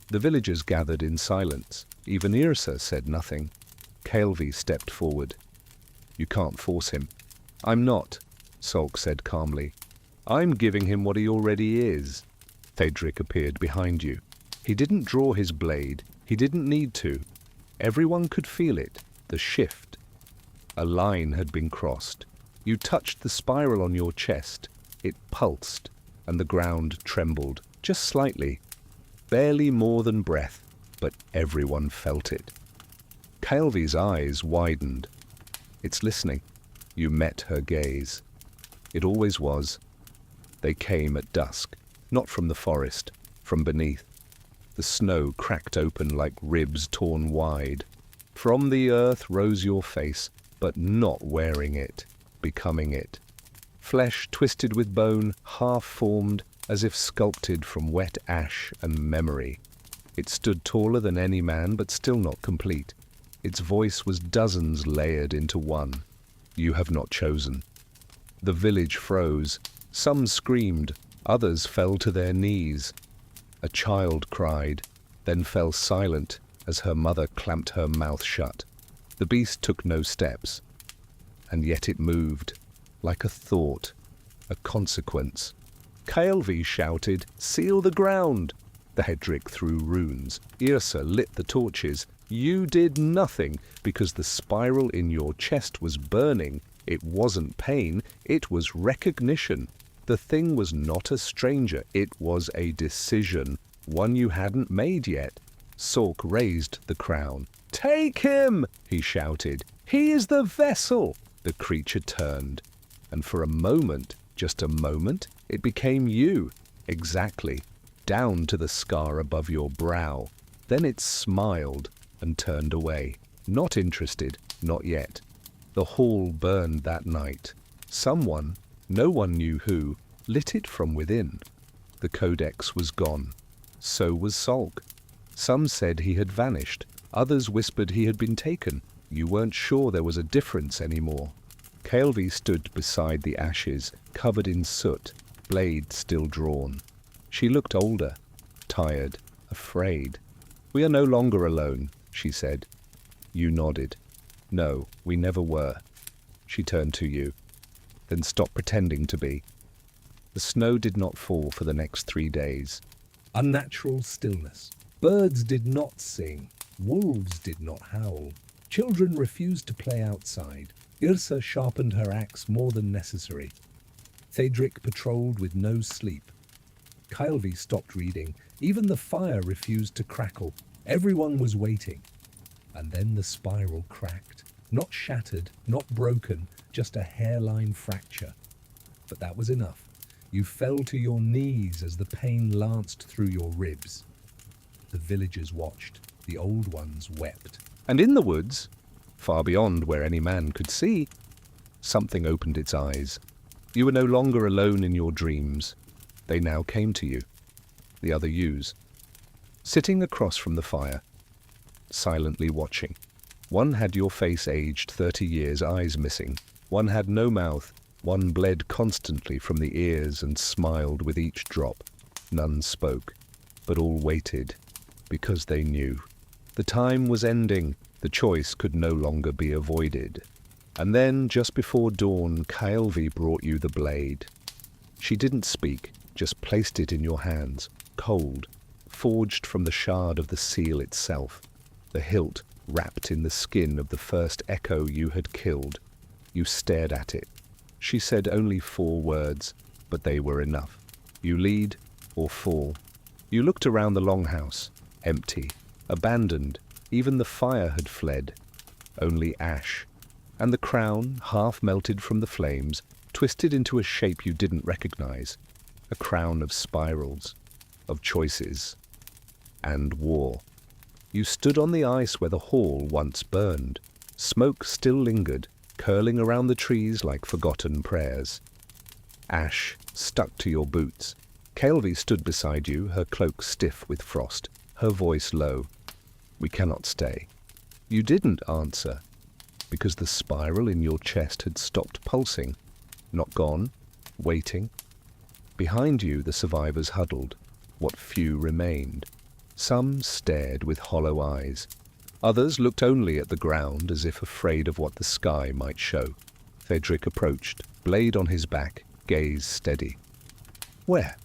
The villagers gathered in silence. Even Yrsa said nothing. Kaelvi stepped forward. "You can't force him." "I'm not," Solk said calmly. "I'm giving him what he already is." Thedric appeared behind you. He didn't draw his blade. He didn't need to. Everyone could feel it, the shift. A line had been crossed. You touched the spiral on your chest. It pulsed, and the ground trembled, just slightly. Barely more than breath, but everyone felt it. Kaelvi's eyes widened. "It's listening." You met her gaze. It always was. They came at dusk, not from the forest, from beneath. The snow cracked open like ribs torn wide. From the earth rose your face, but not wearing it, becoming it. Flesh twisted with bone, half-formed, as if sculpted from wet ash and memory. It stood taller than any man, but still not complete. Its voice was dozens layered into one. "You have not chosen." The village froze. Some screamed. Others fell to their knees. A child cried, then fell silent as her mother clamped her mouth shut. The beast took no steps. And yet it moved, like a thought, a consequence. Kaelvi shouted, "Seal the ground!" Thedric threw runes. Yrsa lit the torches. You did nothing, because the spiral in your chest was burning. It wasn't pain, it was recognition. The thing was not a stranger, it was a decision, one you hadn't made yet. Sork raised the crown. "Take him!" he shouted. "He is the vessel!" The creature turned, and for a moment, just a moment, it became you, exactly, down to the scar above your brow. Then it smiled and turned away, not interested, not yet. The hall burned that night. Someone, no one knew who, lit it from within. The codex was gone. So was Solk. Some said he had vanished. Others whispered he had been taken. You weren't sure there was a difference anymore. Kaelvi stood beside the ashes, covered in soot, blade still drawn. She looked older, tired, afraid. "We are no longer alone," she said. You nodded. "No, we never were." She turned to you. "Then stop pretending to be." The snow did not fall for the next 3 days. Unnatural stillness. Birds did not sing. Wolves did not howl. Children refused to play outside. Yrsa sharpened her axe more than necessary. Thedric patrolled with no sleep. Kaelvi stopped reading. Even the fire refused to crackle. Everyone was waiting. And then the spiral cracked. Not shattered, not broken, just a hairline fracture. But that was enough. You fell to your knees as the pain lanced through your ribs. The villagers watched. The Old Ones wept. And in the woods, far beyond where any man could see, something opened its eyes. You were no longer alone in your dreams. They now came to you, the other yous, sitting across from the fire, silently watching. One had your face aged 30 years, eyes missing. One had no mouth. One bled constantly from the ears and smiled with each drop. None spoke, but all waited, because they knew. The time was ending. The choice could no longer be avoided. And then, just before dawn, Kaelvi brought you the blade. She didn't speak, just placed it in your hands, cold, forged from the shard of the seal itself, the hilt wrapped in the skin of the first echo you had killed. You stared at it. She said only 4 words, but they were enough. You lead or fall. You looked around the longhouse, empty, abandoned. Even the fire had fled. Only ash. And the crown, half melted from the flames, twisted into a shape you didn't recognize. A crown of spirals, of choices, and war. You stood on the ice where the hall once burned. Smoke still lingered, curling around the trees like forgotten prayers. Ash stuck to your boots. Kaelvi stood beside you, her cloak stiff with frost, her voice low. "We cannot stay." You didn't answer, because the spiral in your chest had stopped pulsing. Not gone, waiting. Behind you the survivors huddled, what few remained. Some stared with hollow eyes. Others looked only at the ground as if afraid of what the sky might show. Thedric approached, blade on his back, gaze steady. "Where?"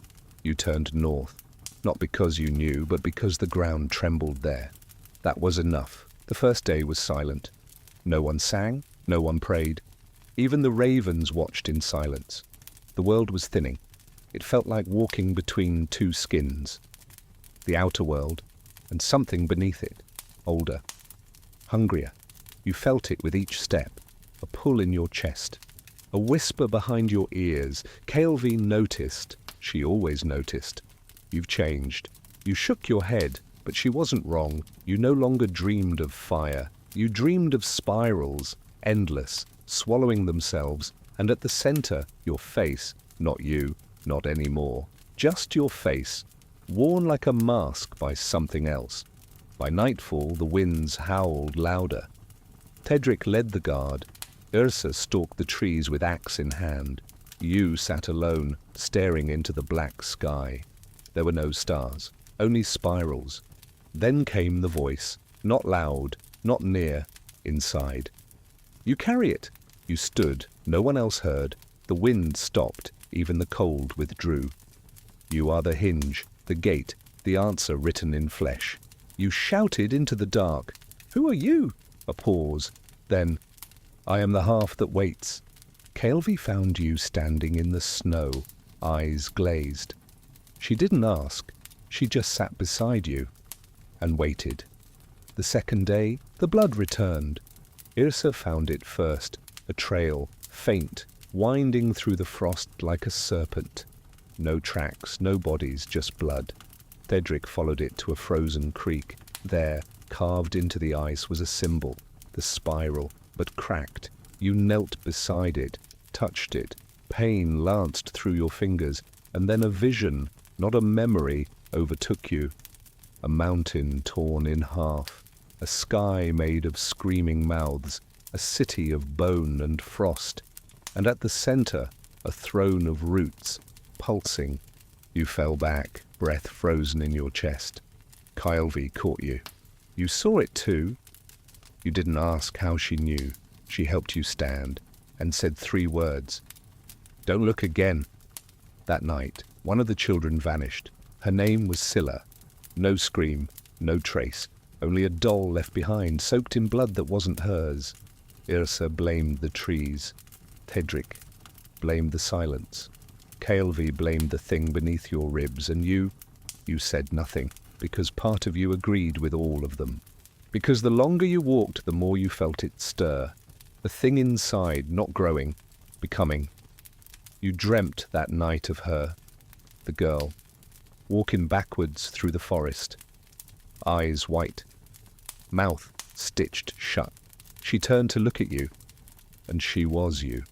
You turned north, not because you knew, but because the ground trembled there. That was enough. The first day was silent. No one sang, no one prayed. Even the ravens watched in silence. The world was thinning. It felt like walking between 2 skins. The outer world, and something beneath it, older, hungrier. You felt it with each step, a pull in your chest, a whisper behind your ears. Kaelvi noticed. She always noticed. You've changed. You shook your head, but she wasn't wrong. You no longer dreamed of fire. You dreamed of spirals, endless, swallowing themselves, and at the center, your face, not you, not anymore, just your face, worn like a mask by something else. By nightfall, the winds howled louder. Tedric led the guard. Ursa stalked the trees with axe in hand. You sat alone, staring into the black sky. There were no stars, only spirals. Then came the voice, not loud, not near, inside. "You carry it." You stood, no one else heard. The wind stopped, even the cold withdrew. You are the hinge, the gate, the answer written in flesh. You shouted into the dark. "Who are you?" A pause. Then, "I am the half that waits." Kaelvi found you standing in the snow, eyes glazed. She didn't ask. She just sat beside you and waited. The second day, the blood returned. Yrsa found it first, a trail, faint, winding through the frost like a serpent. No tracks, no bodies, just blood. Thedric followed it to a frozen creek. There, carved into the ice, was a symbol, the spiral, but cracked. You knelt beside it, touched it. Pain lanced through your fingers, and then a vision, not a memory, overtook you. A mountain torn in half, a sky made of screaming mouths, a city of bone and frost, and at the center, a throne of roots, pulsing. You fell back, breath frozen in your chest. Kaelvi caught you. You saw it too. You didn't ask how she knew. She helped you stand, and said 3 words. "Don't look again." That night, one of the children vanished. Her name was Scylla. No scream, no trace, only a doll left behind, soaked in blood that wasn't hers. Yrsa blamed the trees. Tedric blamed the silence. Kaelvi blamed the thing beneath your ribs, and you said nothing, because part of you agreed with all of them. Because the longer you walked, the more you felt it stir. The thing inside, not growing, becoming. You dreamt that night of her, the girl, walking backwards through the forest. Eyes white, mouth stitched shut. She turned to look at you, and she was you.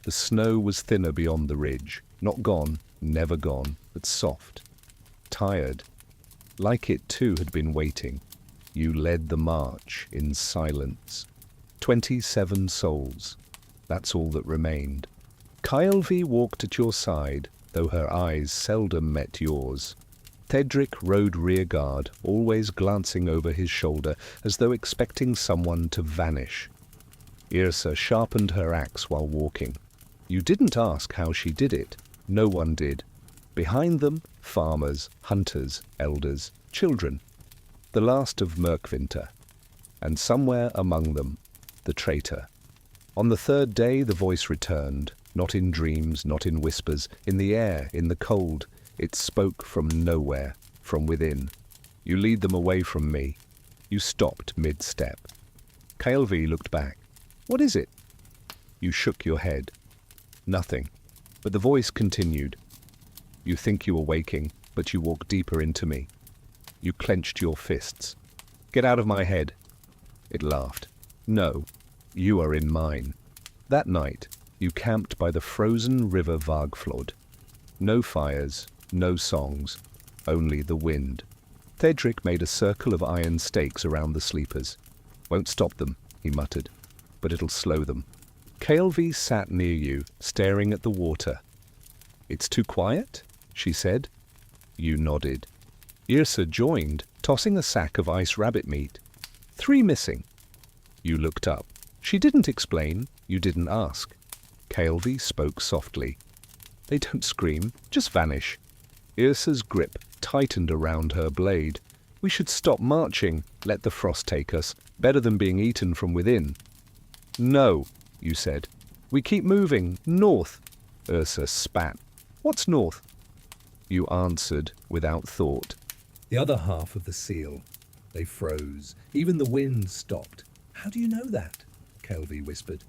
The snow was thinner beyond the ridge, not gone, never gone, but soft, tired, like it too had been waiting. You led the march in silence. 27 souls. That's all that remained. Kylvi walked at your side, though her eyes seldom met yours. Thedric rode rearguard, always glancing over his shoulder as though expecting someone to vanish. Yrsa sharpened her axe while walking. You didn't ask how she did it. No one did. Behind them, farmers, hunters, elders, children. The last of Merkwinter. And somewhere among them, the traitor. On the third day the voice returned, not in dreams, not in whispers, in the air, in the cold. It spoke from nowhere, from within. You lead them away from me. You stopped mid-step. Kylvi looked back. What is it? You shook your head. Nothing. But the voice continued. You think you are waking, but you walk deeper into me. You clenched your fists. Get out of my head. It laughed. No, you are in mine. That night, you camped by the frozen river Vargflod. No fires, no songs, only the wind. Thedric made a circle of iron stakes around the sleepers. Won't stop them, he muttered, but it'll slow them. Kylvi sat near you, staring at the water. It's too quiet, she said. You nodded. Yrsa joined, tossing a sack of ice rabbit meat. 3 missing. You looked up. She didn't explain, you didn't ask. Kylvi spoke softly. They don't scream, just vanish. Yrsa's grip tightened around her blade. We should stop marching, let the frost take us, better than being eaten from within. No, you said. We keep moving, north. Yrsa spat. What's north? You answered without thought. The other half of the seal. They froze. Even the wind stopped. How do you know that? Kylvi whispered.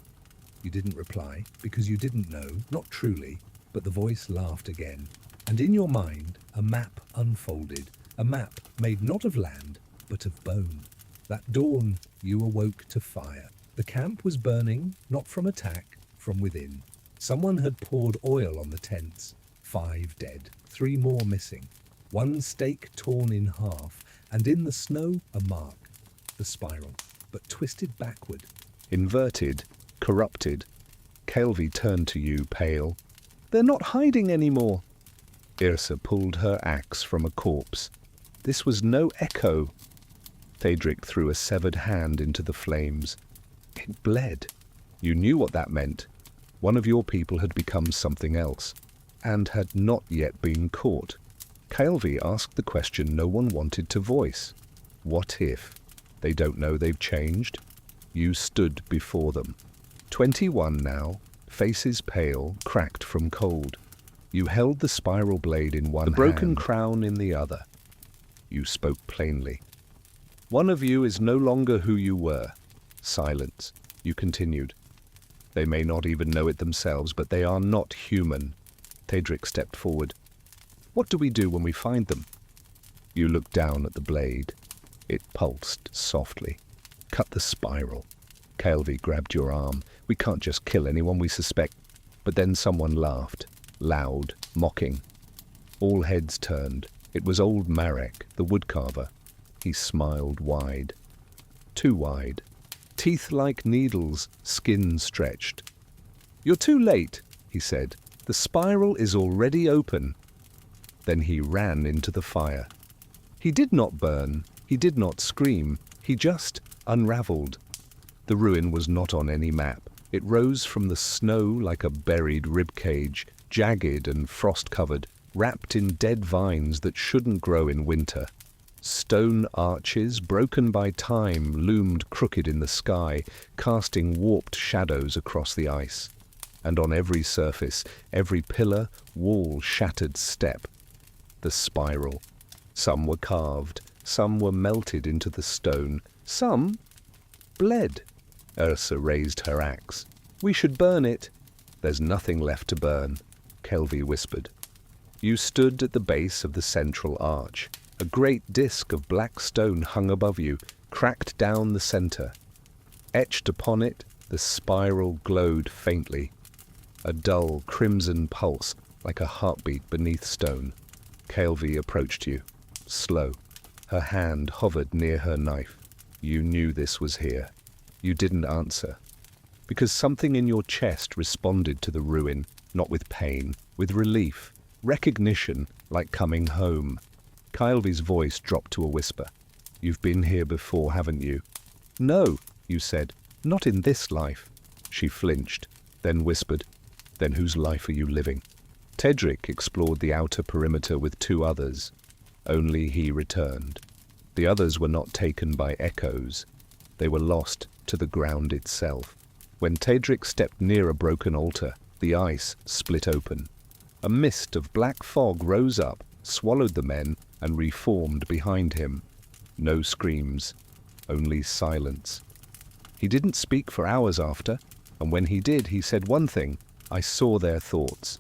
You didn't reply, because you didn't know, not truly, but the voice laughed again. And in your mind, a map unfolded. A map made not of land, but of bone. That dawn, you awoke to fire. The camp was burning, not from attack, from within. Someone had poured oil on the tents. 5 dead, 3 more missing. 1 stake torn in half, and in the snow a mark. The spiral, but twisted backward. Inverted, corrupted. Kylvi turned to you, pale. They're not hiding anymore. Yrsa pulled her axe from a corpse. This was no echo. Thedric threw a severed hand into the flames. It bled. You knew what that meant. One of your people had become something else, and had not yet been caught. Kylvi asked the question no one wanted to voice. What if? They don't know they've changed. You stood before them. 21 now, faces pale, cracked from cold. You held the spiral blade in one hand, the broken crown in the other. You spoke plainly. One of you is no longer who you were. Silence. You continued. They may not even know it themselves, but they are not human. Thedric stepped forward. What do we do when we find them? You looked down at the blade. It pulsed softly. Cut the spiral. Kylvi grabbed your arm. We can't just kill anyone we suspect. But then someone laughed. Loud, mocking. All heads turned. It was old Marek, the woodcarver. He smiled wide. Too wide. Teeth like needles, skin stretched. You're too late, he said. The spiral is already open. Then he ran into the fire. He did not burn. He did not scream. He just unraveled. The ruin was not on any map. It rose from the snow like a buried ribcage, jagged and frost-covered, wrapped in dead vines that shouldn't grow in winter. Stone arches, broken by time, loomed crooked in the sky, casting warped shadows across the ice. And on every surface, every pillar, wall, shattered step, the spiral. Some were carved, some were melted into the stone, some bled. Yrsa raised her axe. We should burn it. There's nothing left to burn, Kylvi whispered. You stood at the base of the central arch. A great disk of black stone hung above you, cracked down the center. Etched upon it, the spiral glowed faintly. a dull, crimson pulse like a heartbeat beneath stone. Kaelvi approached you, slow. Her hand hovered near her knife. You knew this was here. You didn't answer, because something in your chest responded to the ruin, not with pain, with relief, recognition, like coming home. Kaelvi's voice dropped to a whisper. You've been here before, haven't you? No, you said, not in this life. She flinched, then whispered, then whose life are you living? Tedric explored the outer perimeter with 2 others. Only he returned. The others were not taken by echoes. They were lost to the ground itself. When Tedric stepped near a broken altar, the ice split open. A mist of black fog rose up, swallowed the men, and reformed behind him. No screams, only silence. He didn't speak for hours after, and when he did, he said one thing: I saw their thoughts.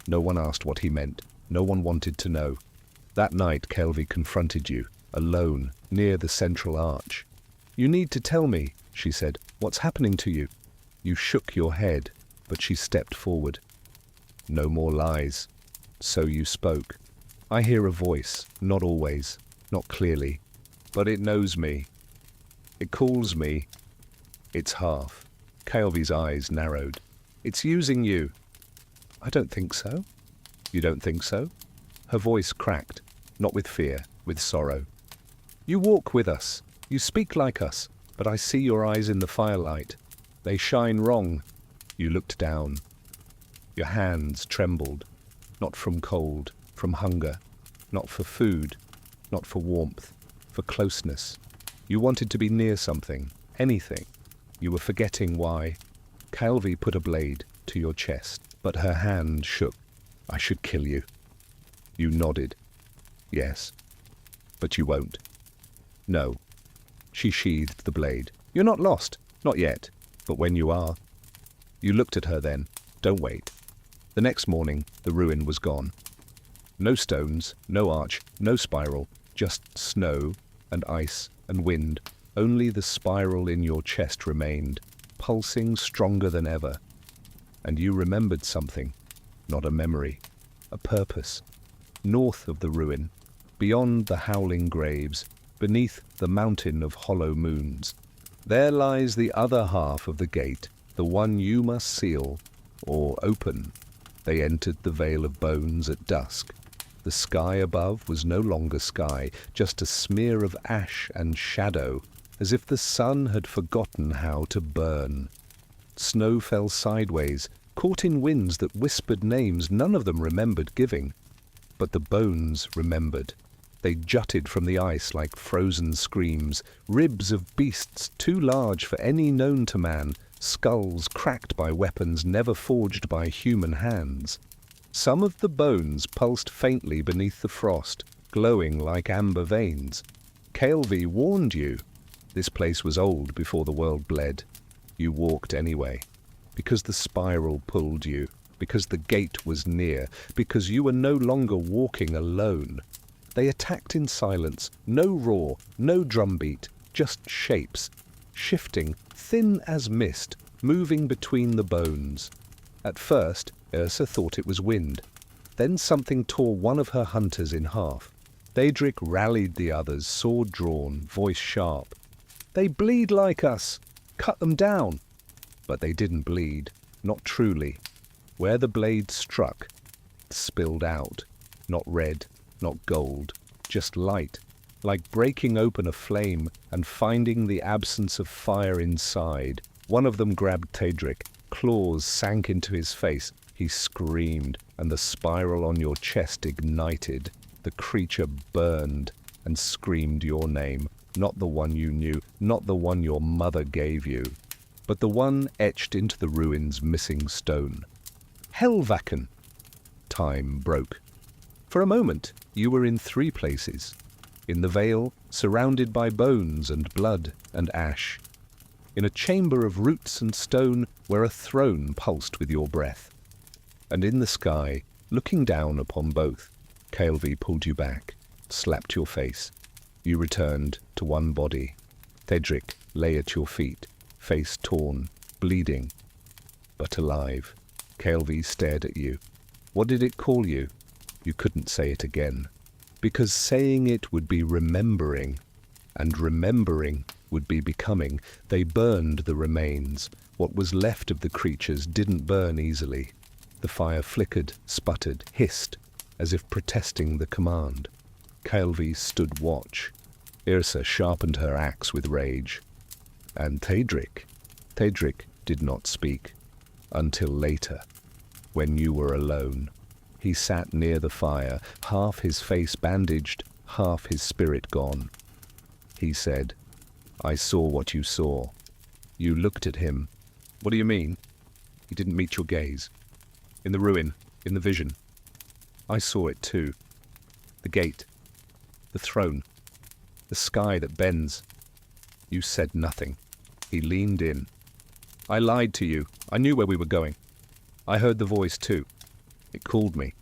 No one asked what he meant. No one wanted to know. That night, Kaelvi confronted you, alone, near the central arch. You need to tell me, she said. What's happening to you? You shook your head, but she stepped forward. No more lies. So you spoke. I hear a voice, not always, not clearly, but it knows me. It calls me. It's half. Kaelvi's eyes narrowed. It's using you. I don't think so. You don't think so? Her voice cracked, not with fear, with sorrow. You walk with us. You speak like us, but I see your eyes in the firelight. They shine wrong. You looked down. Your hands trembled, not from cold, from hunger, not for food, not for warmth, for closeness. You wanted to be near something, anything. You were forgetting why. Kaelvi put a blade to your chest, but her hand shook. I should kill you. You nodded. Yes, but you won't. No. She sheathed the blade. You're not lost, not yet, but when you are. You looked at her then. Don't wait. The next morning, the ruin was gone. No stones, no arch, no spiral, just snow and ice and wind. Only the spiral in your chest remained, pulsing stronger than ever. And you remembered something, not a memory, a purpose. North of the ruin, beyond the howling graves, beneath the mountain of hollow moons, there lies the other half of the gate, the one you must seal or open. They entered the Vale of Bones at dusk. The sky above was no longer sky, just a smear of ash and shadow, as if the sun had forgotten how to burn. Snow fell sideways, caught in winds that whispered names none of them remembered giving. But the bones remembered. They jutted from the ice like frozen screams, ribs of beasts too large for any known to man, skulls cracked by weapons never forged by human hands. Some of the bones pulsed faintly beneath the frost, glowing like amber veins. Kaelvi warned you. This place was old before the world bled. You walked anyway, because the spiral pulled you, because the gate was near, because you were no longer walking alone. They attacked in silence, no roar, no drumbeat, just shapes, shifting, thin as mist, moving between the bones. At first, Ursa thought it was wind. Then something tore one of her hunters in half. Daedric rallied the others, sword drawn, voice sharp. They bleed like us. Cut them down. But they didn't bleed, not truly. Where the blade struck, it spilled out, not red, not gold, just light, like breaking open a flame and finding the absence of fire inside. One of them grabbed Tedric. Claws sank into his face. He screamed, and the spiral on your chest ignited. The creature burned and screamed your name, not the one you knew, not the one your mother gave you, but the one etched into the ruin's missing stone. Helvaken! Time broke. For a moment, you were in 3 places. In the vale, surrounded by bones and blood and ash. In a chamber of roots and stone where a throne pulsed with your breath. And in the sky, looking down upon both, Kaelvi pulled you back, slapped your face. You returned to one body. Tedric lay at your feet, face torn, bleeding, but alive. Kaelvi stared at you. What did it call you? You couldn't say it again, because saying it would be remembering, and remembering would be becoming. They burned the remains. What was left of the creatures didn't burn easily. The fire flickered, sputtered, hissed, as if protesting the command. Kaelvi stood watch. Yrsa sharpened her axe with rage. And Tedric did not speak, until later, when you were alone. He sat near the fire, half his face bandaged, half his spirit gone. He said, "I saw what you saw." You looked at him. "What do you mean?" "He didn't meet your gaze. In the ruin, in the vision. I saw it too. The gate, the throne, the sky that bends." You said nothing. He leaned in. "I lied to you. I knew where we were going. I heard the voice too. It called me,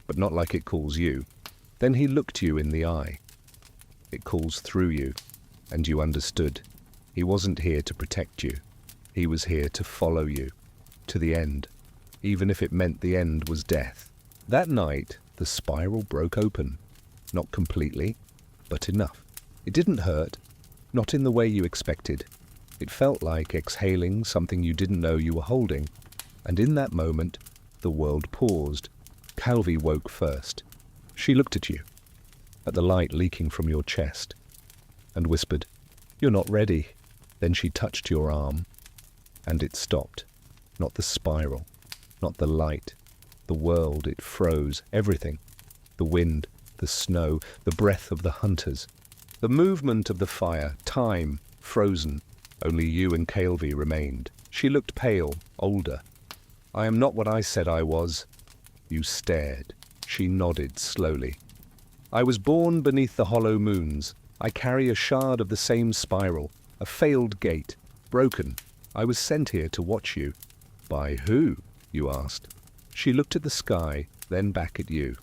but not like it calls you." Then he looked you in the eye. "It calls through you," and you understood. He wasn't here to protect you. He was here to follow you, to the end, even if it meant the end was death. That night, the spiral broke open. Not completely, but enough. It didn't hurt, not in the way you expected. It felt like exhaling something you didn't know you were holding, and in that moment, the world paused. Kaelvi woke first. She looked at you, at the light leaking from your chest, and whispered, "You're not ready." Then she touched your arm, and it stopped. Not the spiral, not the light. The world, it froze, everything. The wind, the snow, the breath of the hunters. The movement of the fire, time, frozen. Only you and Kaelvi remained. She looked pale, older. "I am not what I said I was." You stared. She nodded slowly. "I was born beneath the hollow moons. I carry a shard of the same spiral, a failed gate, broken. I was sent here to watch you." "By who?" you asked. She looked at the sky, then back at you.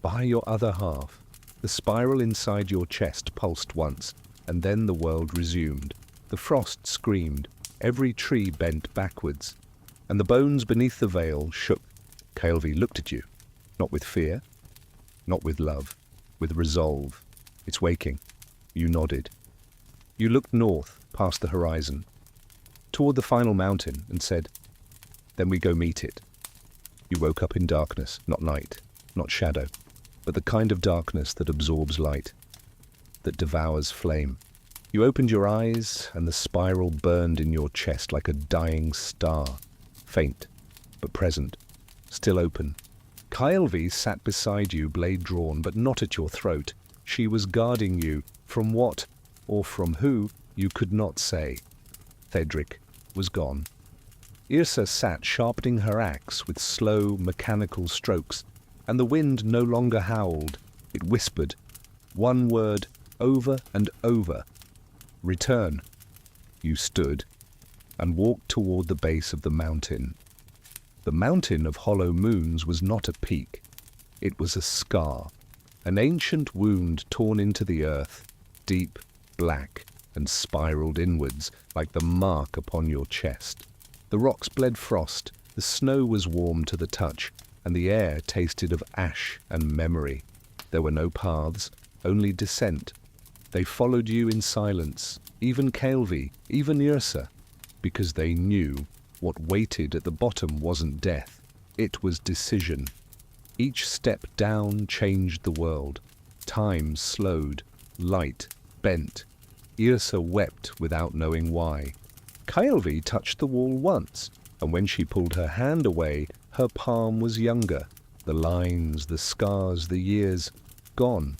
"By your other half." The spiral inside your chest pulsed once, and then the world resumed. The frost screamed, every tree bent backwards, and the bones beneath the veil shook. Kaelvi looked at you, not with fear, not with love, with resolve. "It's waking." You nodded. You looked north, past the horizon, toward the final mountain, and said, "Then we go meet it." You woke up in darkness, not night, not shadow, but the kind of darkness that absorbs light, that devours flame. You opened your eyes, and the spiral burned in your chest like a dying star, faint, but present, still open. Kaelvi sat beside you, blade drawn, but not at your throat. She was guarding you from what, or from who, you could not say. Tedric was gone. Yrsa sat sharpening her axe with slow, mechanical strokes, and the wind no longer howled. It whispered, one word over and over. "Return." You stood and walked toward the base of the mountain. The mountain of hollow moons was not a peak. It was a scar, an ancient wound torn into the earth, deep, black, and spiraled inwards like the mark upon your chest. The rocks bled frost, the snow was warm to the touch, and the air tasted of ash and memory. There were no paths, only descent. They followed you in silence, even Kaelvi, even Yrsa, because they knew what waited at the bottom wasn't death, it was decision. Each step down changed the world. Time slowed, light bent. Yrsa wept without knowing why. Kaelvi touched the wall once, and when she pulled her hand away, her palm was younger. The lines, the scars, the years, gone.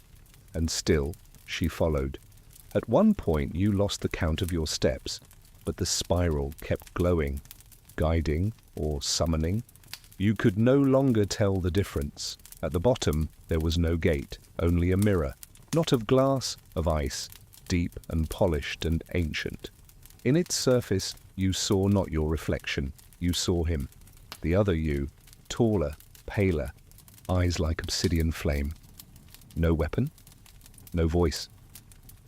And still, she followed. At one point you lost the count of your steps, but the spiral kept glowing, guiding or summoning. You could no longer tell the difference. At the bottom there was no gate, only a mirror, not of glass, of ice, deep and polished and ancient. In its surface you saw not your reflection, you saw him, the other you, taller, paler, eyes like obsidian flame. No weapon, no voice,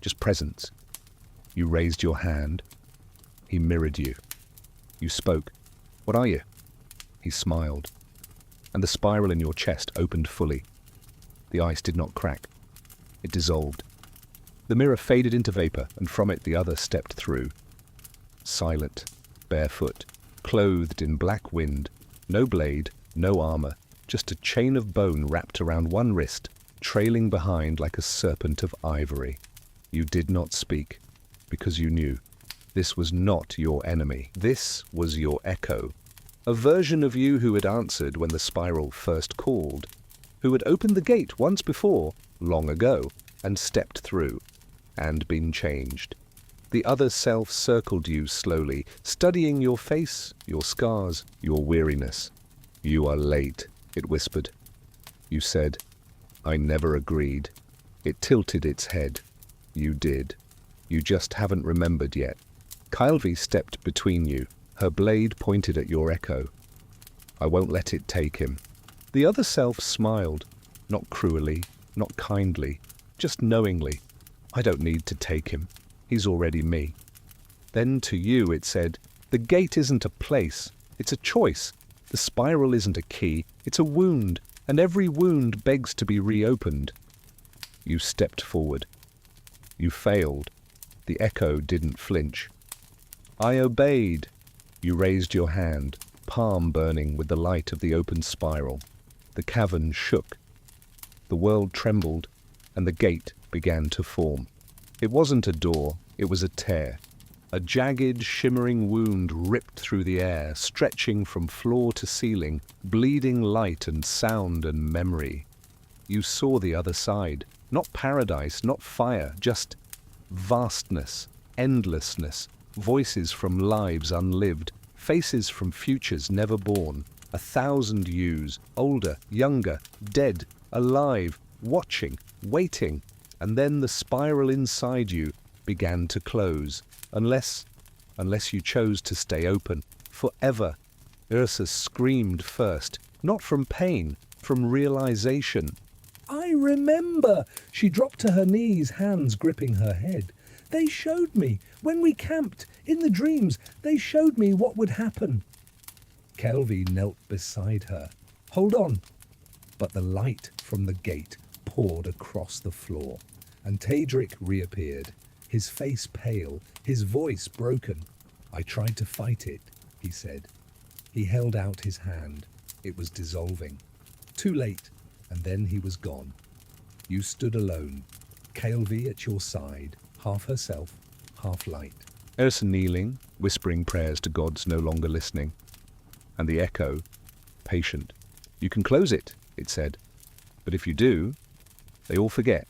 just presence. You raised your hand. He mirrored you. You spoke. "What are you?" He smiled, and the spiral in your chest opened fully. The ice did not crack. It dissolved. The mirror faded into vapor, and from it the other stepped through. Silent, barefoot, clothed in black wind, no blade, no armor, just a chain of bone wrapped around one wrist, trailing behind like a serpent of ivory. You did not speak, because you knew. This was not your enemy. This was your echo. A version of you who had answered when the spiral first called, who had opened the gate once before, long ago, and stepped through, and been changed. The other self circled you slowly, studying your face, your scars, your weariness. "You are late," it whispered. You said, "I never agreed." It tilted its head. You did. You just haven't remembered yet. Kylvi stepped between you, her blade pointed at your echo. "I won't let it take him." The other self smiled, not cruelly, not kindly, just knowingly. "I don't need to take him. He's already me." Then to you it said, "The gate isn't a place, it's a choice. The spiral isn't a key, it's a wound, and every wound begs to be reopened." You stepped forward. You failed. The echo didn't flinch. "I obeyed." You raised your hand, palm burning with the light of the open spiral. The cavern shook. The world trembled, and the gate began to form. It wasn't a door, it was a tear. A jagged, shimmering wound ripped through the air, stretching from floor to ceiling, bleeding light and sound and memory. You saw the other side. Not paradise, not fire, just vastness, endlessness, voices from lives unlived, faces from futures never born, 1,000 yous, older, younger, dead, alive, watching, waiting, and then the spiral inside you began to close, unless you chose to stay open, forever. Ursa screamed first, not from pain, from realization. "I remember!" She dropped to her knees, hands gripping her head. "They showed me, when we camped, in the dreams, they showed me what would happen." Kelvy knelt beside her. "Hold on." But the light from the gate poured across the floor, and Tadric reappeared, his face pale, his voice broken. "I tried to fight it," he said. He held out his hand. It was dissolving. Too late, and then he was gone. You stood alone, Kelvy at your side, half herself, half light. Ursa kneeling, whispering prayers to gods no longer listening. And the echo, patient. "You can close it," it said. "But if you do, they all forget."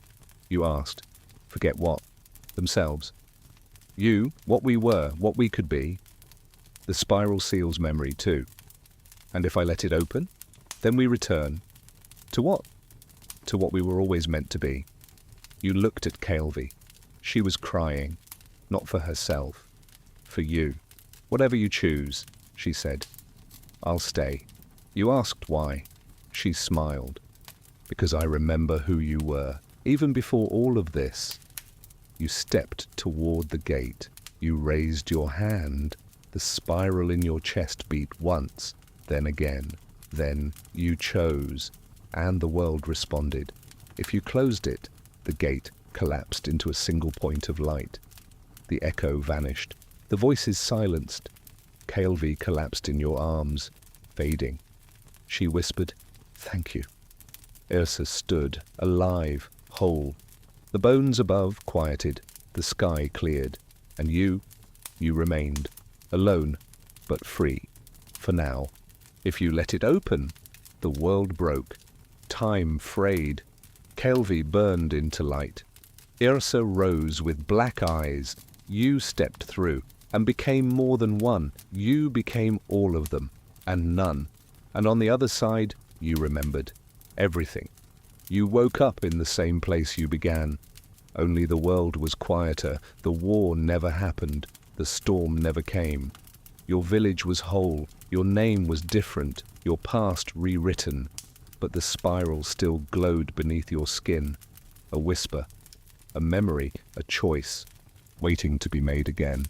You asked. "Forget what?" "Themselves. You, what we were, what we could be. The spiral seals memory too. And if I let it open, then we return. To what? To what we were always meant to be." You looked at Kelvy. She was crying, not for herself, for you. "Whatever you choose," she said. "I'll stay." You asked why. She smiled. "Because I remember who you were, even before all of this." You stepped toward the gate. You raised your hand. The spiral in your chest beat once, then again. Then you chose, and the world responded. If you closed it, the gate collapsed into a single point of light. The echo vanished. The voices silenced. Kelvy collapsed in your arms, fading. She whispered, "Thank you." Ursa stood, alive, whole. The bones above quieted, the sky cleared, and you remained, alone, but free, for now. If you let it open, the world broke. Time frayed. Kelvy burned into light. Ursa rose with black eyes. You stepped through, and became more than one. You became all of them, and none. And on the other side, you remembered everything. You woke up in the same place you began. Only the world was quieter. The war never happened. The storm never came. Your village was whole. Your name was different. Your past rewritten. But the spiral still glowed beneath your skin. A whisper, a memory, a choice, waiting to be made again.